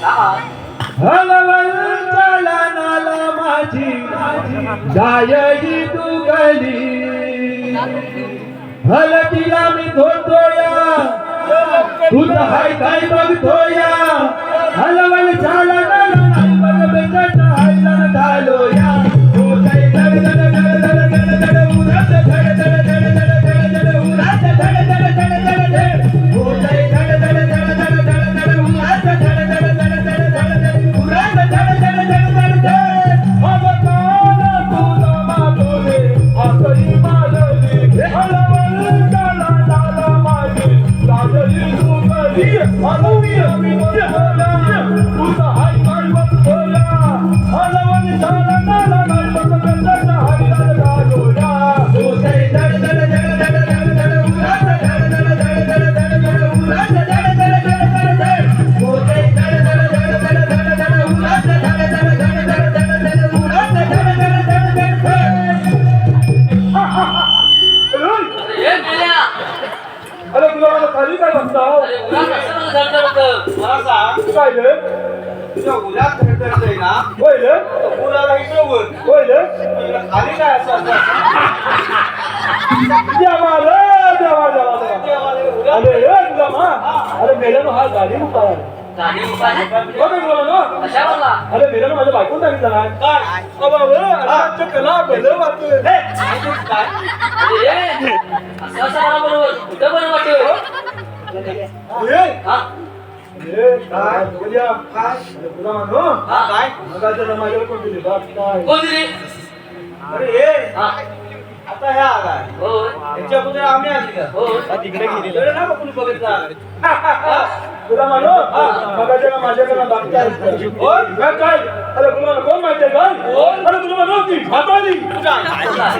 हा हलवल चलनाला माझी जायही दुगली हलतीला मी धोतोया तुझं हाय काय बघतोया हलवल चलनाला नाही बघ बेकट हायला घालोया हो काय धड धड धड धड धड धड उरात धड धड धड धड धड धड उरात धड धड धड धड धड हो काय धड धड धड धड धड धड उरात धड धड धड धड धड धड उरात धड धड धड धड धड अग काला तुला मातोले आकरी मालली हलवल चला चला माझी लागली तुझी हलवी मी होला तुझा हाय काय बघतोया हलवल चला चला नाही बघत हाय घालोया हो काय धड धड धड धड धड धड उरात धड धड धड धड धड धड उरात धड धड धड धड धड हो काय धड धड धड धड धड धड उरात धड धड धड धड धड धड उरात धड धड धड धड अरे हे मेल्या अरे तुला मला खाली काय म्हणताव अरे उन्हात कसं मला धडधड होतं मला सांग काय रे तुझ्या उद्यात धडधडतंय ना होय रे तर पुराला इकडं वर. होय रे इकडं खाली काय असं असं देवा रे देवा देवा देवा देवाला उद्या अरे रे तुला मा अरे मेल्यानं हा गाडी उतारा गाडी उपाय हो काय तुला म्हणा कशा बोलला अरे मेल्यानं माझ्या बायकोन सांगितलं ना काय? बाबा रे कला भलं वाटतोय हे, ऐकून काय? अरे असं असं मला बरोबर कुठं बरं वाटतं ए हा ए काय बोल्या काय? अरे तुला म्हणू हा काय? मगाचं माझ्यावर कोण दिली बाप काय कोण दिली अरे हे, हा आता ह्या आलाय. हो याच्या अगोदर आम्ही आली का? हो तिकडे ना बघून बघितलं. तुला म्हणू मगाच्या माझ्याकडे बाकी आहे होय? काय अरे तुला कोण माहितीये का अरे तुला म्हणू ती फाटाली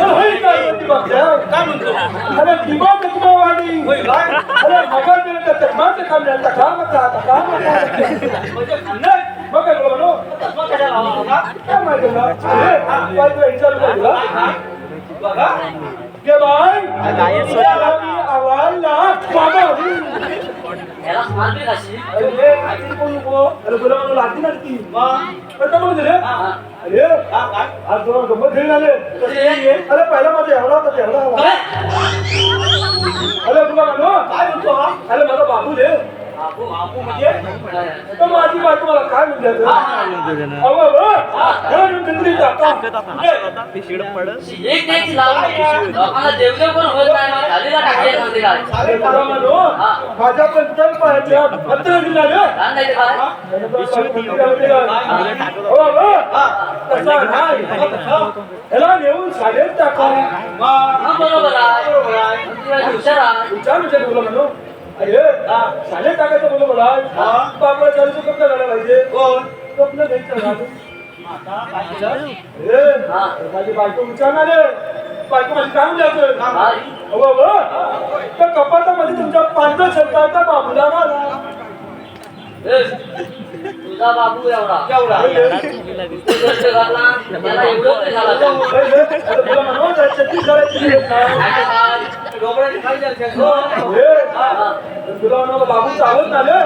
होय काय ती बघ्या काय म्हणतो? अरे दिवा दिवा वाली होय काय? अरे मगर दिलं तर चकमाचं खाल्लं तर काम म्हणजे खाल्लं? मग काय तुला म्हणू चष्मा कशाला लावला होता? काय माहिती तुला अरे काय तुला विचारू का तुला काय? बघा. के बाय आवाज बाबा याला मारली कशी अरे ऐकून कोण नको अरे तुला म्हणू लागली ना ती मग? अरे म्हणून दिले हा अरे हा, काय? आज तुला गंमत घेऊन आले अरे पहिला माझा एवढा होता तेवढा हवा काय? अरे तुला म्हणू काय म्हणतो हा? अरे माझा बाबू दे बापू बापू म्हणजे? तर माझी बायको मला काय म्हणते एक द्यायची लावून लोकांना देवदेव पण होत नाही खालीला टाकले मंदिरात अरे माझ्या पंचायत पाहायच्या पत्र दिला रे काय नाही ते काय ह्याला नेऊन शाळेत टाका हा, बरोबर आहे बरोबर आहे. तुला हुशार आहे विचार तुला म्हणू अरे शाळेत टाकायचं बोलू मला बाबा चालू कपडा घालायला पाहिजे कोण? कपडा घ्यायचं घालू. आता काय केलं? ए, माझी बायको विचारणार आहे. बायको माझी काय म्हणते काय? त्या कपाटामध्ये तुमच्या पांढऱ्या शर्टाचा बाबूला घाला ए, तुझा बाबू एवढा केवढा? तू गोष्ट घातला त्याला एवढं तरी झाला अरे तुला म्हणू, त्याची करायची नाही. काय तुला म्हणा बाबू चालत झाले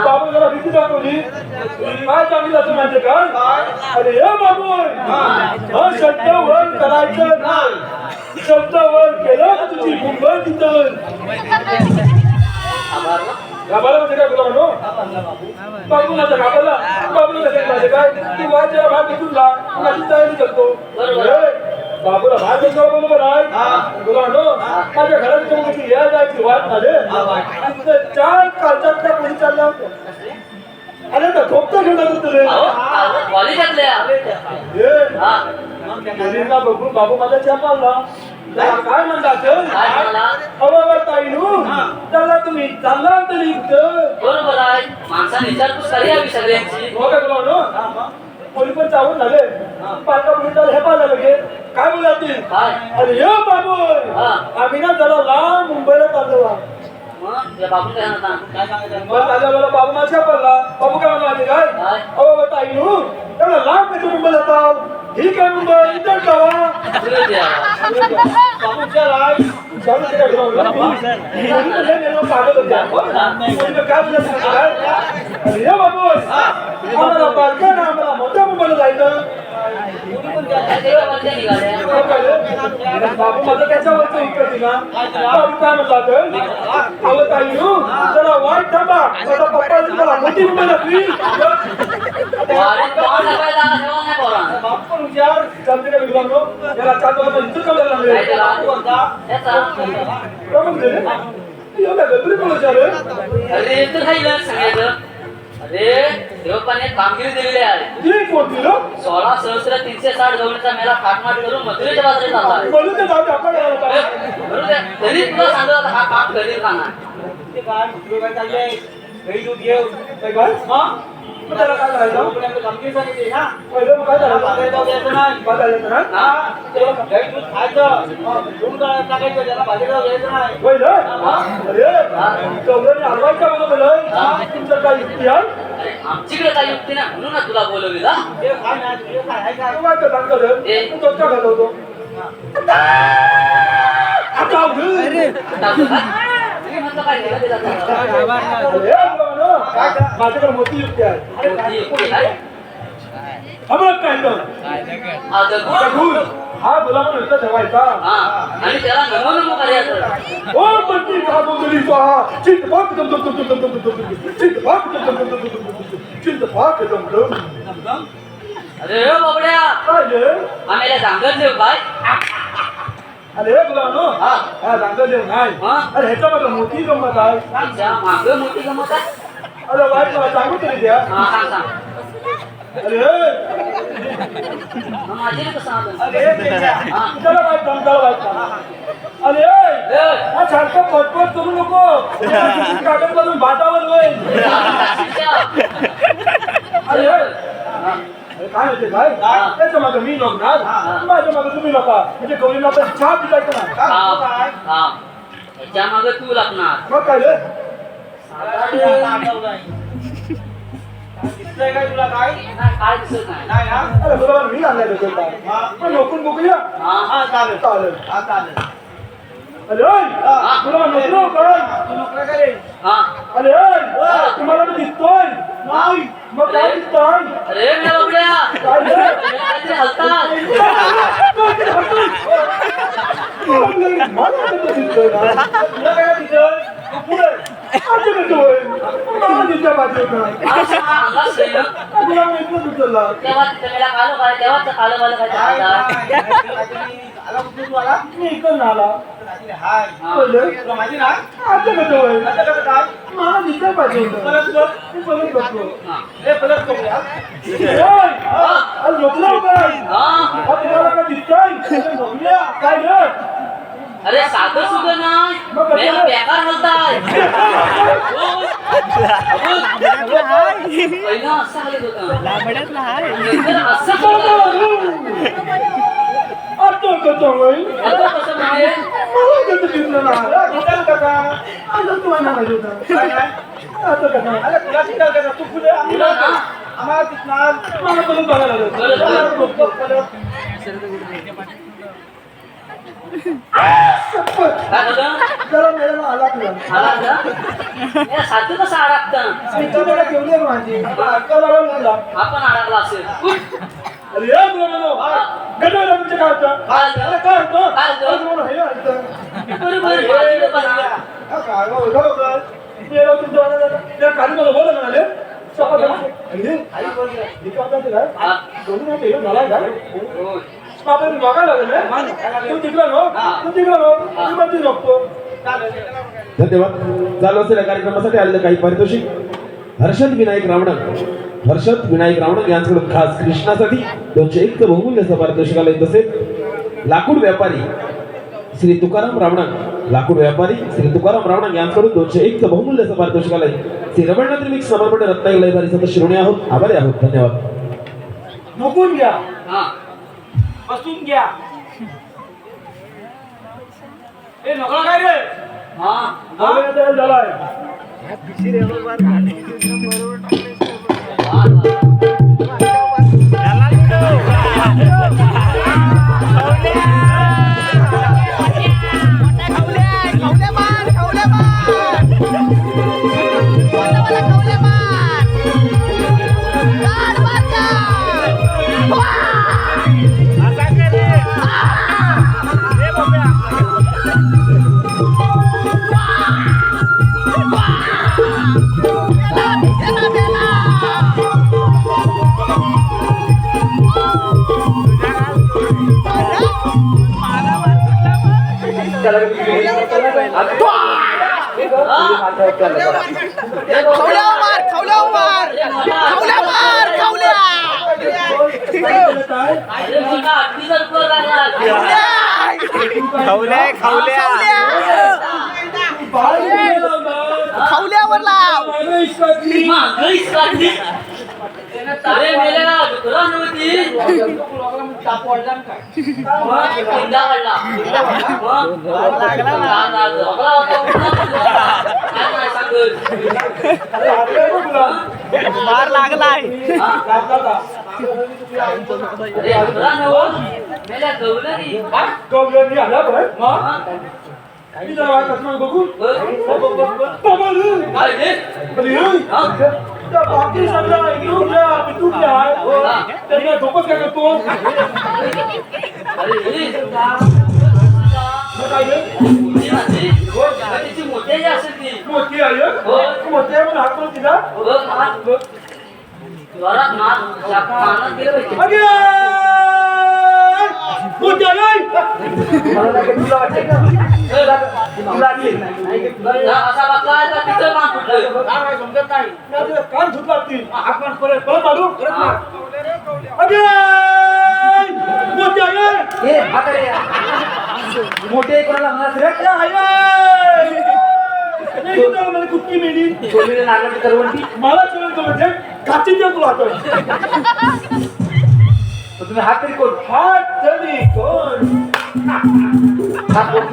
बाबू जरा भीती दाखवली काय चांगली असं माहिती का अरे हे बाबू हा शब्द वर करायचं नाही शब्द वर केलं का तुझी मुंबई तिथं गाबाला म्हणजे काय तुला म्हणू बाबू माझा गाबाला बाबूला कसं माहिती काय तू वाजच्या भाग घेऊन जा माझी तयारी करतो बाबूला भाग घेतला बरोबर आहे तुला म्हणू माझ्या घरात या जायची वाट झाले चार कालच्या कोणी चालला अरे तर झोपता घेऊन जातो तुझे मुलींना बघून बाबू माझा चपावला काय म्हणतात अवघड ताई नू त्याला तुम्ही चालला तरी बरोबर आहे माणसाने विचारपूस करी हवी सगळ्यांची हो का तुला म्हणू कोणी पण चावून झाले पालका मुलींना हे पाहिलं लगे काय बोलातील अरे ये बाबू आम्ही ना जरा लांब मुंबईला चाललो मग या बाबून काय म्हणता मग आल्या मला बाबू माझ्या पडला बाबू काय म्हणला काय अहो ताई नू त्याला लांब येतो मुंबईला जाऊ ही काय मुंबई इथं जावा बाबूच्या राय चालू काय अरे बाबू आम्हाला पालका ना आम्हाला मोठ्या मुंबईला जायचं बाबू माझं त्याच्यावरचं उत्तर दिला बाबू काय म्हणला तर ताई चला वाईट थांबा माझा पप्पा तुला मोठी मुंबई लागली बापू पण विचार जमते का विद्वानो याला चार दोघांना इथं कळलं लागले अरे तर काही सांगायचं अरे देवपाने कामगिरी दिलेली आहे 16,360 गवळीचा मेला काटमाट करून मथुरेच्या बाजारात आला तरी तुला सांगत होता हा काम करील का आमच्याकडे काही युक्ती ना म्हणून ना तुला बोलवली माझ्याकडे मोठी युक्ती आहे हा तुला पण इथं ठेवायचा आणि त्याला नमो नमो करायचं ओ पत्नी का बोलली स्वाहा चिंतपाक चिंतपाक अरे बाबड्या आम्हाला सांगत देऊ काय अरे तुला हा सांगत देऊ नाही अरे ह्याच्यामध्ये मोठी गंमत आहे मागं मोठी गमत आहे अरे वाईट मला सांगू तरी द्या सांग सांग अरे माझे कसं त्याला वाईट सांग त्याला वाईट सांग अरे हा सारखं पटपट करू नको कागद मधून भातावर होईल अरे काय होते काय त्याच्या मागं मी नकणार माझ्या मागं तुम्ही नका म्हणजे गौरीला आपण चहा पिटायचं ना त्याच्या मागं तू लागणार मग काय काय दिसत नाही अरे बरोबर मी आणलाय पण नोकून बघूया चालेल चालेल अरे तुला नोकरो काय अरे तुम्हाला मी दिसतोय नाही मग काय दिसतोय अरे मला दिसतोय ना तुला काय दिसतोय पुढे मला दिसल्या पाहिजे तुला मी इथलं सुचलं मी इकडं आला माझी ना आता कसं होईल मला दिसलं पाहिजे मी परत बघतो परत करूया झोपला तुम्हाला काय दिसतंय काय अरे साधं सुद्धा नाही बेकार हलताय पहिला असं हलत होता असं आता कसं होईल कसं नाही मला कसं दिसलं ना आता तुम्हाला नाही होता आता कसं अरे तुला चिंता करा तू पुढे आम्हाला दिसणार मला करून बघायला काय झालं जरा मेळाला आला तुला आला का या साधू कसं अडकतं मित्राला घेऊन ये माझी अक्काला लागला आपण अडकला असेल अरे या बोलालो गडबड आमचं काय होतं काय झालं? अरे काय होतं काय झालं? आज मला हे ऐकतं बरोबर बाजूला बसा. काय होतं मेरा तुमच्या वाला त्या खाली मला बोला म्हणाले सपा अरे हे काय होतं काय हा. दोन्ही नाही केलं झाला का होय. आपण बघायला लागले तू तिकडं नो तू तिकडं नो तू मध्ये नको धन्यवाद. चालू असलेल्या कार्यक्रमासाठी आलेलं काही पारितोषिक हर्षद विनायक रावणक यांच्याकडून खास कृष्णासाठी 201 बहुमूल्य असं पारितोषिक आलंय. तसेच लाकूड व्यापारी श्री तुकाराम रावणक यांच्याकडून 201 बहुमूल्य असं पारितोषिक आलंय. श्री रमणनाथ रिमिक्स समर्पण रत्नागिरी लयबारी सतत शिरोणी आहोत, आभारी आहोत. धन्यवाद. नको घ्या हा. बसून घ्या ए नका काय रे हा. झालाय अरे मोठा 38,000 रुपये लागला. खावल्यावर लाव मागं इसकाटली. अरे मेलेला डुकरा नव्हती. मग कुंडा काढला. मग झोपला होता. काय नाही सांगत. मार लागलाय अरे डुकरा नव्ह. मेल्या गवलरी. गवलरी आला बरं मी जरा कसं बघू काय रे? त्या बाकी सगळं इकडून घ्या तिथून घ्या त्यांना झोपत काय करतो अरे रे. काय रे मोठी माझी. तिची मोठी असेल ती. मोठी आहे मोठी आहे पण हात करून तिला बघ हात. जोरात मार. कानात गेलं पाहिजे. अगे मोठी आहे तुला वाटतं तुला असा बघला तर तिचं मान फुटलं. समजत नाही कान सुटला ती आपण परत मारू अगे मोठी आहे मोठे कोणाला मला कुठली मिळली नागाची करवंटी मला कळलं म्हणजे काची देऊ तुला आठवण तुम्ही हात तरी कोण हात तरी कोण हात कोण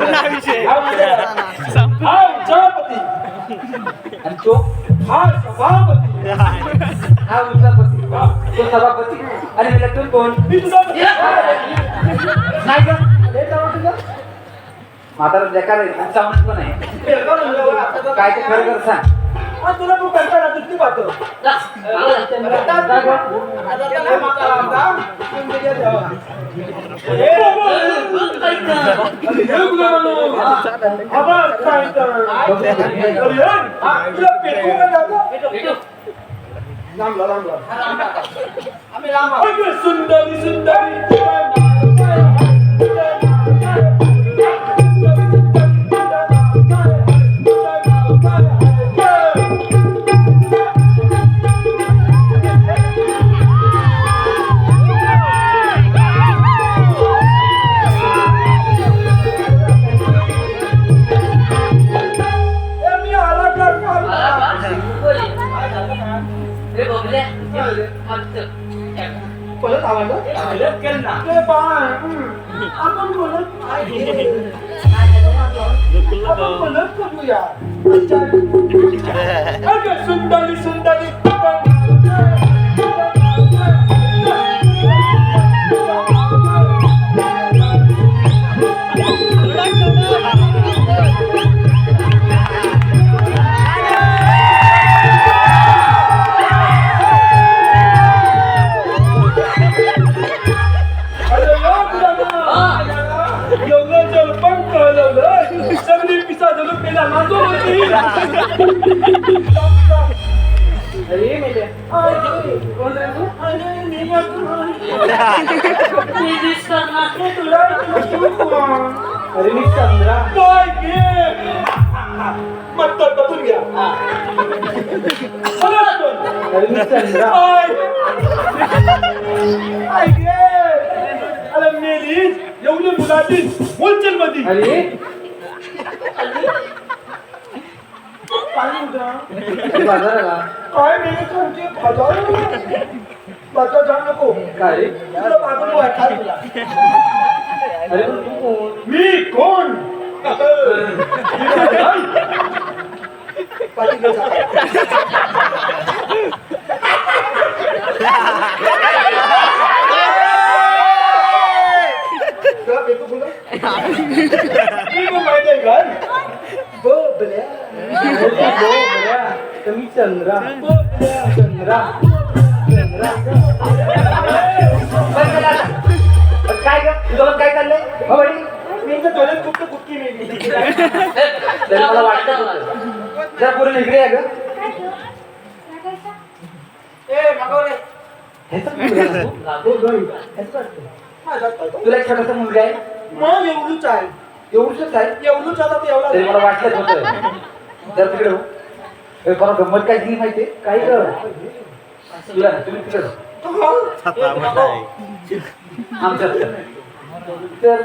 हा विचारपती आणि तो हा सभापती हा उच्चापती तो सभापती आणि मला तू कोण मी तुझा नाही का म्हातारा बेकार आहे चावणत पण आहे काय ते खरं खरं सांग तुला तू करता किती पाहतो सुंदरी सुंदरी परत आवडलं ते बाळ आपण बोलत आपण बोलत करूया सुंदरी सुंदरी एवढं जलपण कळलं सगळी पिसा झालं पेला नाचो होती अरे मेल्या कोण रे तू? अरे मी चंद्रा काय घे मत बघून घ्या अरे मी चंद्रा काय घे अरे मेली एवढी मुलाची होलसेल मध्ये अरे बाजाराला काय मेली तुमची बाजार जाऊ नको काय रे तुला बाजार वाटणार तुला अरे पण तू कोण मी कोण तुम्ही चंद्रा चंद्रा काय ग तुझं काय चाललंय हो वडील मी तर डोळ्यात खूप कुटकी मेली तरी मला वाटतं जरा पूर्ण इकडे आहे ग काय गं? लागायचा? ए मागव रे ह्याचा मुलगा ना तू? हो गई ह्याच वाटतं तुला एक छोटासा मुलगा आहे मग एवढूच आहे एवढंच आहे एवढूच आता ते एवढा तरी मला वाटलंच होतं जर तिकडे हो ए, परवा गंमत काय दिली माहितीये काही कर तुला तुम्ही तिकडे आमच्यात तर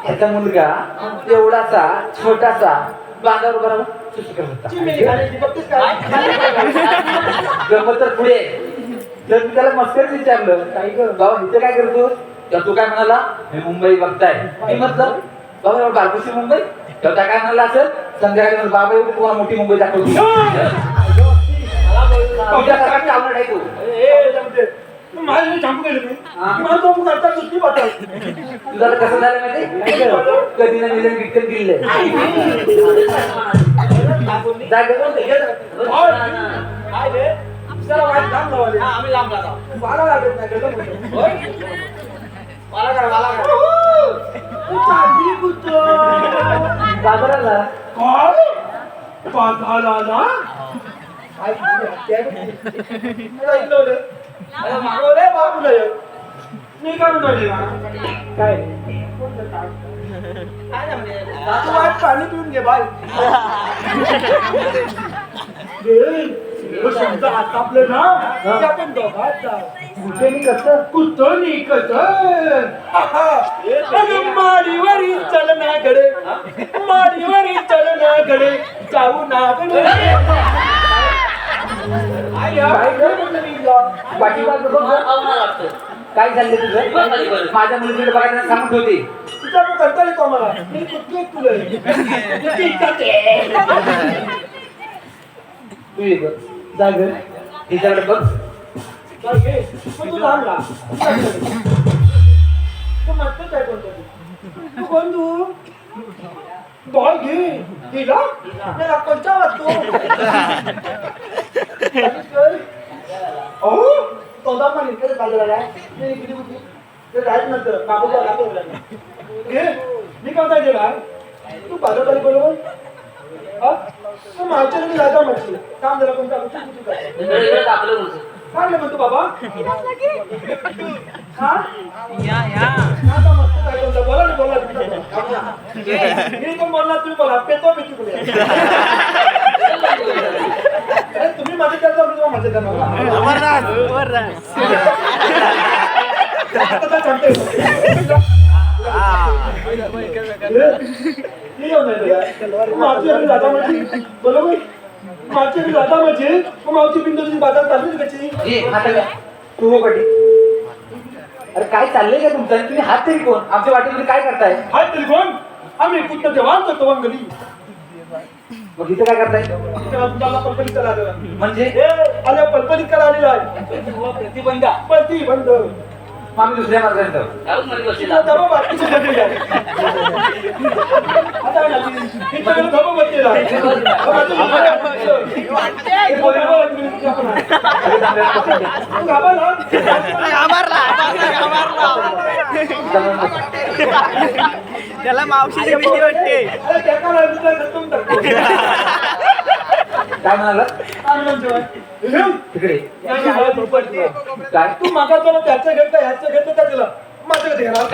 ह्याचा मुलगा एवढासा छोटासा बांधावर उभा राहून सुसू करत होता. गंमत तर पुढे आहे. तर मी त्याला मस्करीत विचारलं काही कर बाबा इथे काय करतो तर तू काय म्हणाला मी मुंबई बघताय मी म्हटलं बाबा एवढं बारकोशी मुंबई तर त्या काय म्हणाला असेल संध्याकाळी म्हणलं, बाबा एवढी तुम्हाला मोठी मुंबई दाखवली तुझ्यासारखा चालणार आहे तू माझ्या थांबू गेले मी हा. मला तो करता कुठली पाठव तुझं आता कसं झालं माहिती कधी ना कधी विकत दिले काय रे जरा वाईट काम लावले आम्ही लांब लागतो मला लागत नाही गजब होतं. मला काय तू चालली कुठं? बाजाराला काय बाजाराला काय ऐकलं रे अरे मागव रे बाबू नाही मी काय म्हणाले काय तू वाट पाणी पिऊन घे बाय शब्द आता आपलं ना ते आपण दोघात जाऊ कुठे मी कसं कुठं नाही कसं माडीवरी चलनाकडे माडीवरी चलनाकडे जाऊ नाकडे काय झालं तुझं माझ्या मुलीकडे बघायला सांगत होती तुझा तू करता येतो मला मी कुठले तुला तू ये बघ जा घर तिच्याकडे बघ तू थांब ना तू म्हणतोच आहे कोणतं तू कोण तू बॉल घे गेला मेरा कोणता वाटतो अहो तोंडा पण इकडे बाजूला आहे इकडे कुठे ते राहत नसतं बाबूला लागतो घे मी काय काय काय तू बाजूला बरोबर तू माझ्या मी राजा म्हटली काम जरा कोणता कुठे काय टाकलं काय म्हणतो बाबा हा या आता मस्त काय कोणता बोला ना बोला मी पण बोलला तुम्ही बोला पेतो पेतो बोला अरे तुम्ही माझे करता मी तुम्हाला माझे करणार अमरनाथ आता सांगते माझी राजा माझी बरोबर माझी राजा माझी मावची बिंदूची बाजार चालली कशी ये हात घ्या. तू हो कधी अरे काय चाललंय का तुमचं तुम्ही हात तरी कोण आमच्या वाटेमध्ये काय करताय हाय तरी कोण आम्ही कुठं जवान करतो वंगली मग इथं काय करताय तुला पलपली करा म्हणजे आल्या पलपली करा आलेला आहे प्रतिबंध प्रतिबंध मग आम्ही दुसऱ्या मार्गाने जाऊ घालून मध्ये तिला बसलेला धबा बाकीची बदली आहे. आता काय झाली? तिथं गेलं धबा बदली आहे. हे बोलणं बदली आहे. तू घाबा ना? त्याला मावशीची भीती वाटते. अरे त्याका लागलं तर खतम टाकतो. काय म्हणाला घेऊन. तिकडे नाही, मला दुप्पट नाही. काय तू मागायचं ना त्याचं घेतलं ह्याचं घेतलं का तिला माझं कधी घेणार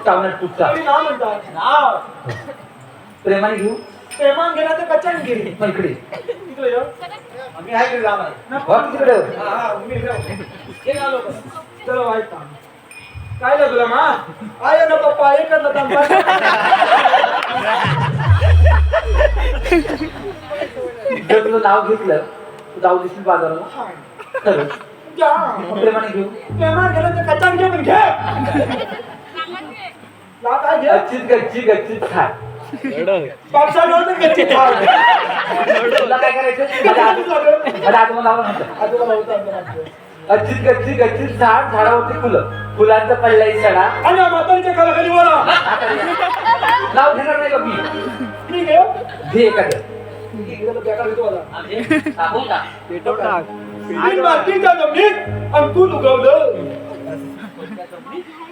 चावणार तुटचा तरी नाव म्हणतात नाव प्रेमाने घेऊ प्रेमान घेणार तर कच्चा गेली मग इकडे तिकडे ये. आम्ही आहे जाणार तिकडे हा, हा, मी इकडे आलो. हे आलो बस. चलो वाईट काम काय लागलं मा आय ना पप्पा हे कर ना जर तुझं नाव घेतलं तू जाऊ दिसतील बाजाराला खरंच मग प्रेमाने घेऊ प्रेमान घेणार तर कच्चा घे पण घे ला काय घे गच्चीत गच्ची गच्चीत खाय पावसा डोळ तर कच्ची खा तुला काय करायचं माझ्या आजोबा लावला म्हणतात आजोबाला होता आमच्या. गच्चीत गच्ची गच्चीत झाड झाडावरती फुलं फुलांचा पडलाय सडा आणि या म्हातारीच्या खाली बोला नाव घेणार नाही का मी ठीक आहे घे एखादं इकडे बेकार येतो मला टाकून टाक. बिन मालकीच्या जमिनीत अंकुर उगवलं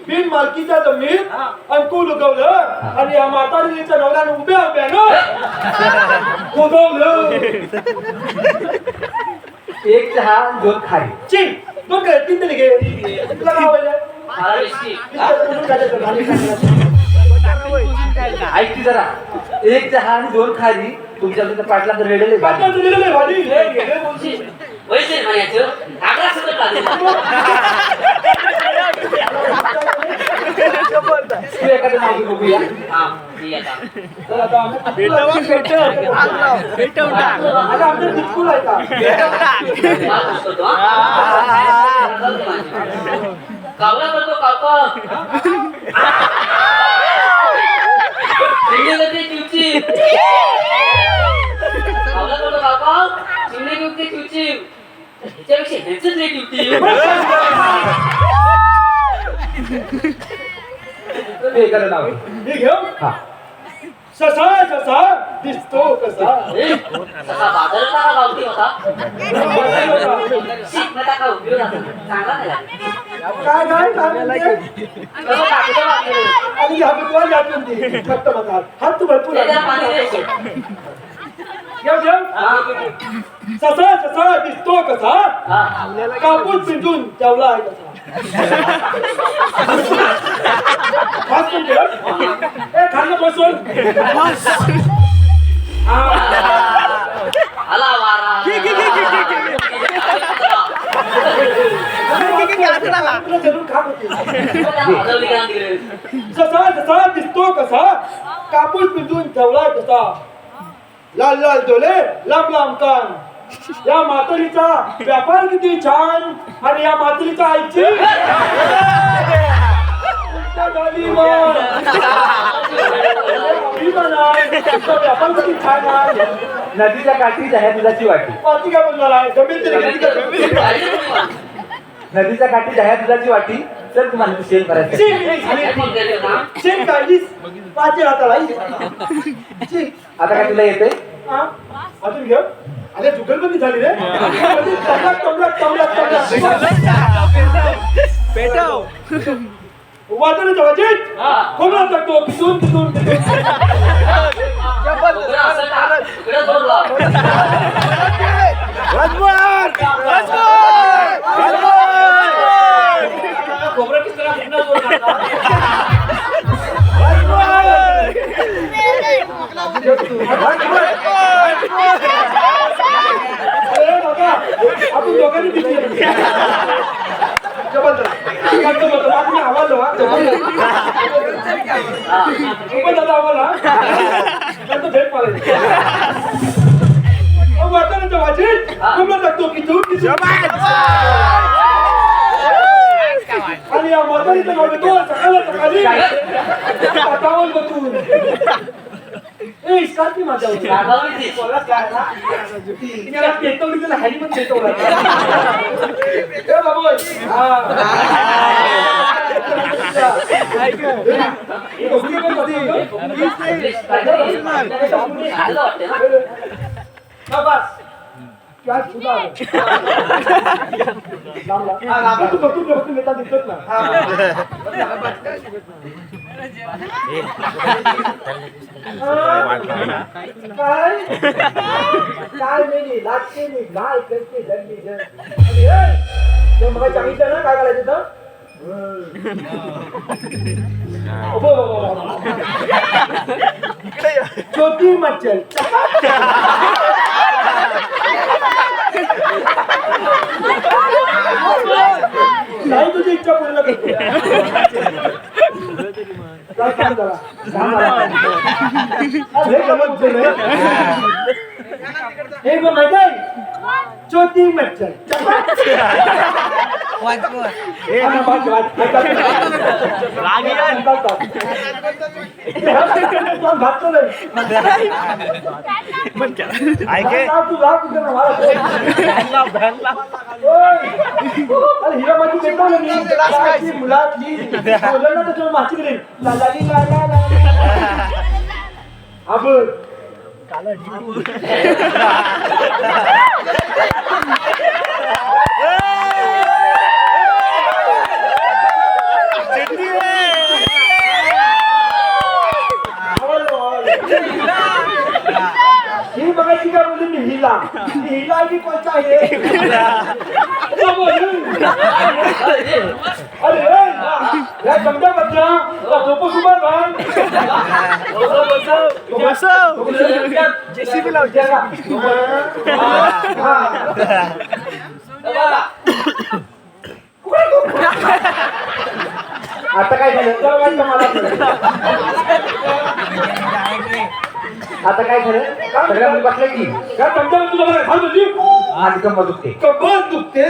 बिन मालकीच्या जमिनीत अंकुर उगवलं आणि या म्हातारीच्या नवऱ्यानं उभ्या उभ्यानं उगवलं एक चहा दोन खारी चिंग दोन काय तीन तरी घे तुला काय आवडलं मला विस्की. ऐक की जरा एक चहा आणि दोन खारी तुमच्या तिथं पाटला तर रेडले पाटलाचं दिलेलं आहे भाजी. पैसे म्हणायचं आग्रा सगळं लागेल. तू एखादं नाव घे बघूया हा, ठीक आहे, टाक. तर आता आम्ही- आता आमचं बिलकुल आहे का मला पुसतो, हा. कावला करतो काका. चिमणी करते चिवचिव. कावला करतो काका. चिमणी करते चिवचिव. हिच्यापेक्षा ह्याचंच रे चिवचिव. ते एखादं नाव घे. हे घेऊ हा ससा ससा दिसतो कसा तसा बाजारात का गावठी होता? शीत नका खाऊ, घेऊन जातो. चांगला नाही लागला. काय काय काय म्हणते? कसं टाकलं बाकी? आणि ह्या बिलकुल यातून ती फक्त म्हणतात हात तू भरपूर ते जरा आहे. पाणी दे. घेऊ घेऊ हा. ससा ससा दिसतो कसा हा. कापूस पिंजून ठेवला आहे कसा फास्ट पण ठेव. ए खाल्लं बसून आला वारा. आपलं जरूर खात होती हलवली का नाही रे? ससा ससा दिसतो कसा कापूस पिंजून ठेवला कसा लाल लाल डोले लांब लांब कान या म्हातारीचा व्यापार किती छान आणि या म्हातारीचा आईची झाली मग. अभिमान आहे. तुमचा व्यापार किती छान आहे. नदीच्या काठी दह्या दुधाची वाटी पार्टी काय बोलणार आहे जमीन तरी घेतली का जमीन? नदीच्या काठी दह्या दुधाची वाटी चल तुम्हाला तू शेअर करायचं शेण काढलीस पाचशे हाताला आता काय तुला येतंय अजून घेऊ अरे जुगलबंदी झाली रे तमलाक तमलाक तमलाक पेटव. वाटाणे जवळचीत खोबरा टाकतो किसून किसून खोबरं किसताना कुठला जोर आपण दोघांनी किती आवाज आवाला भेट मारायची वाटाण्याच्या भाजीत कुठला टाकतो किती आणि या म्हातारीचं नाव घेतो सकाळला सकाळी पाटावर बसून ए इसकाती माझ्या त्याला पेटवली त्याला हॅरी पण पेटवला ए बाबू काय सुद्धा तू बघून येतात दिसत ना काय काय नाही लागते नाही काय करते धरली मला सांगितलं ना काय करायचं तर छोटी मच्छर नाही तुझी इच्छा पूर्ण करते हे मग माहिती आहे छोटी मच्छर हिरा माझी मुलातली माती गेली ही बघायची का बोलली हिला हिला की कोणता आहे अरे या समजा बच्चा झोपस उभा जेसीबी लावते आता काय झालं तर वाटतं मला आता काय झालं सगळ्या मुली बसल्या की काय समजा तुझं बरं खाल म्हणजे आज कंबर दुखते कंबर दुखते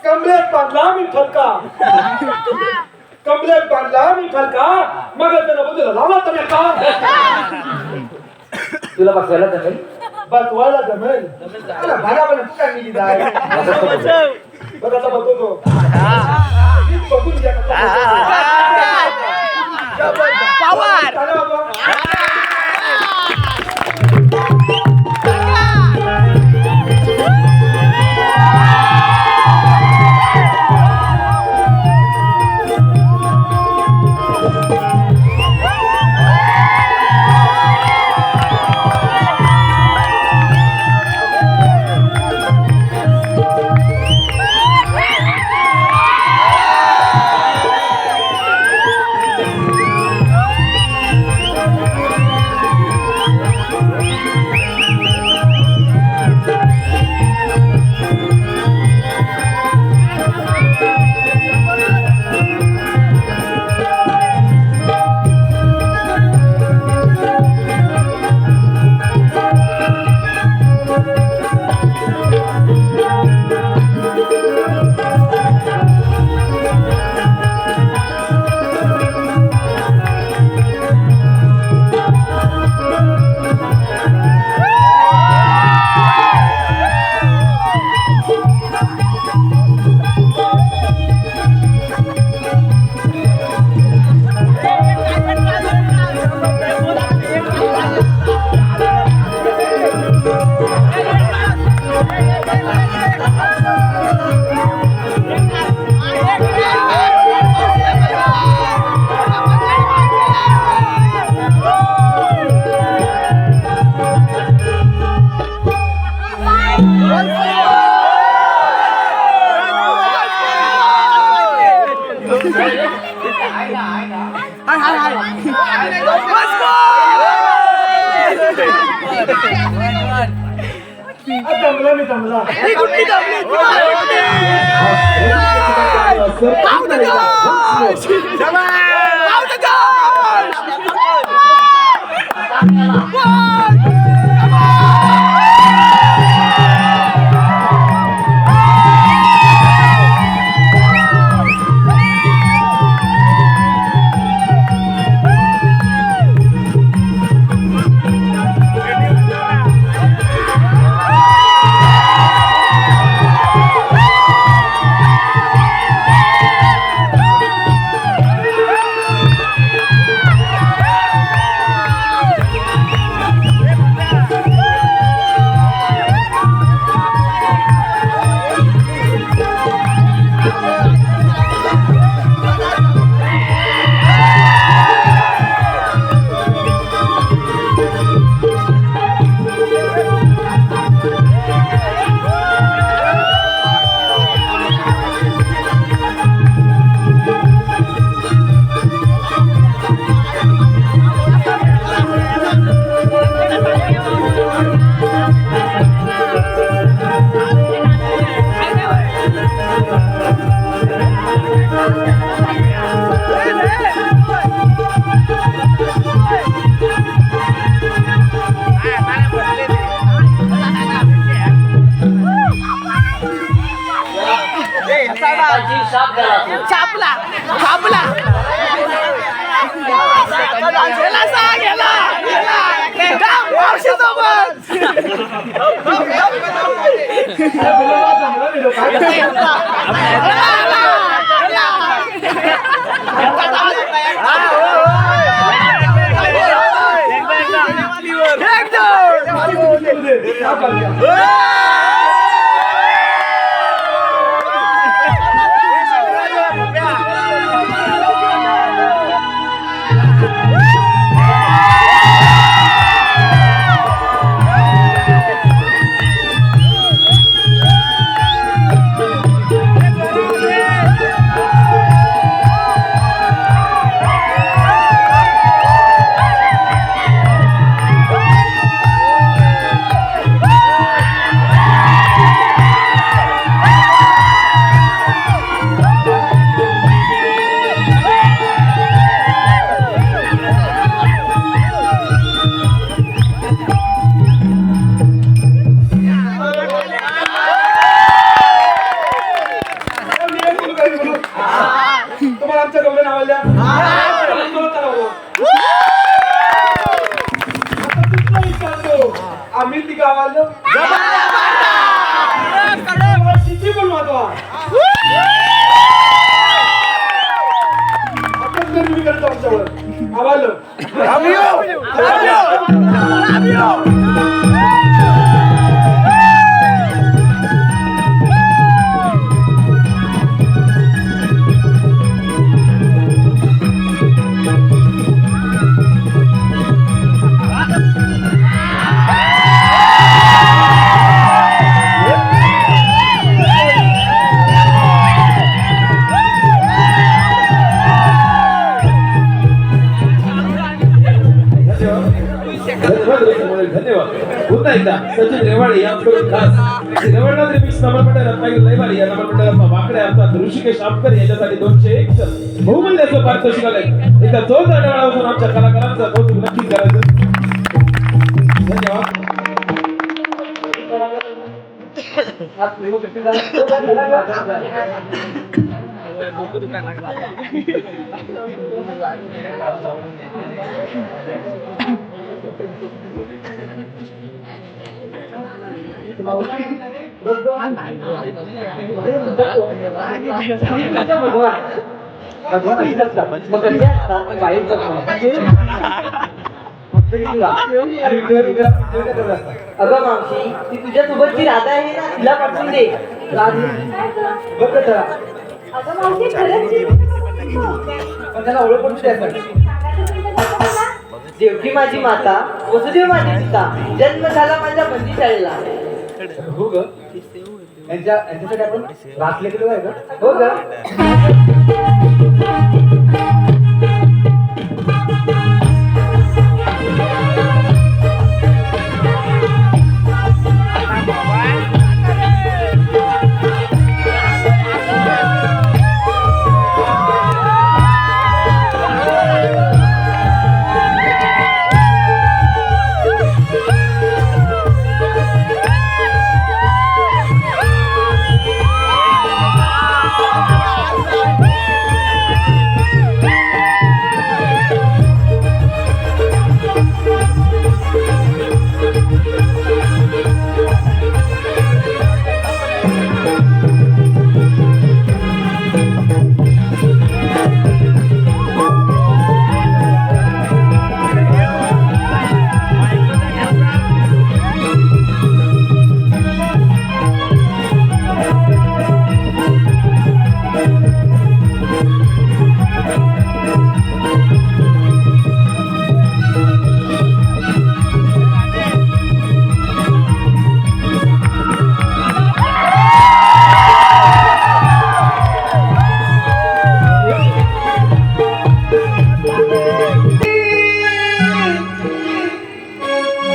कमरेत बांधला मी फलका कमरेत बांधला मी फलका मग त्याला बोलतो लावला तर का तुला बसवायला जमेल बसवायला जमेल भागा पण तू काय मिली जाय बघ आता बघतो बघून घ्या जमला मी जमला त्याची शाप झाला असेल. छापला छापला गेला सा गेला गेला मावशीसोबत तुम्हाला आमच्या गवल्या नावाल्या आम्ही ती गावाला किती पण महत्वा आपण जर तुम्ही करतो आमच्यावर आवाज धन्यवाद. पुन्हा एकदा सचिन रेवाळे यांच्याकडून खास रेवाडा रिमिक्स नमनमंडळ रत्नागिरी लयवाडी या नमनमंडळाचा वाकडे अर्थात ऋषिकेश आपकर यांच्यासाठी 201 बहुमूल्याचं पारितोषिक आलंय. एकदा जोरदार टाळ्या वाजवून आमच्या कलाकारांचा कौतुक नक्की करायचं. धन्यवाद. अगं मावशी ती तुझ्या सोबतची राधा आहे ना तिला पाठवून दे. बघ जरा. अगं मावशी खरंच पण त्याला ओळख पण द्यायचं. देवकी माझी माता वसुदेव माझी पिता जन्म झाला माझ्या बंदी शाळेला. हो ग यांच्यासाठी आपण राखले गेलो आहे का हो ग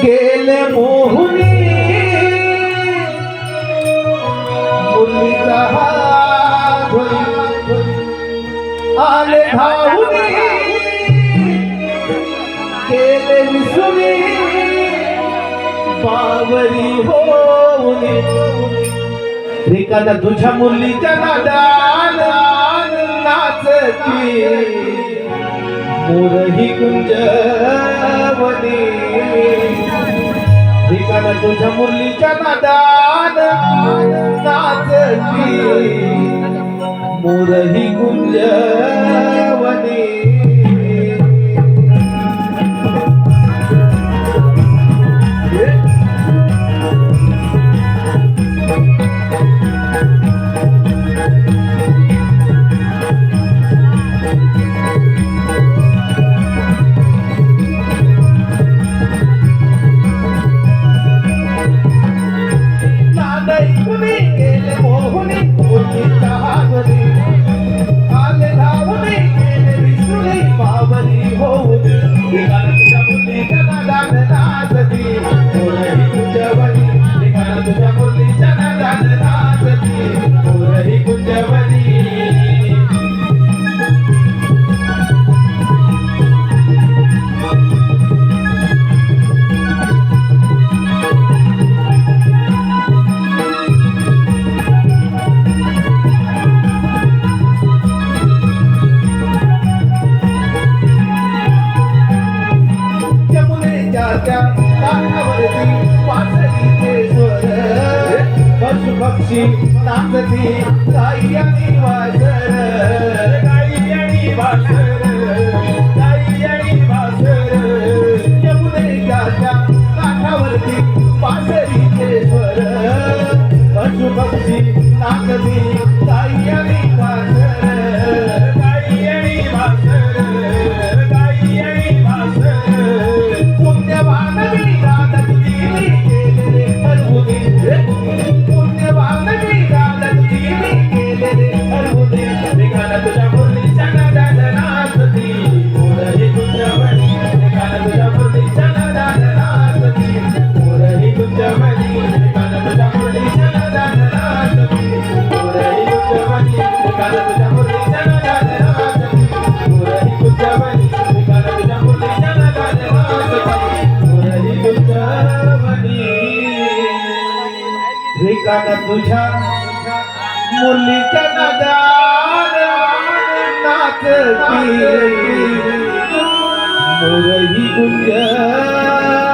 गेले मोहुनी मुलीचा हात आले धावूनी गेले विसुनी पावरी होऊनी रिकाना तुझ्या मुरलीच्या नादान नाचती मोरही कुंजवनी रिकाना तुझ्या मुरलीच्या नादान नाचती मोरही कुंजवनी पक्षी नाचती गाई आणि वासर गाई आणि वासर गाई आणि वासर यमुनेच्या काठावरती पासरीचे स्वर पशु पक्षी नाचती गाई आणि वासर गाई आणि वासर गाई आणि वासर पुण्यवान रिकाना तुझ्या मुलीच्या नादान नाचती मोरही कुंज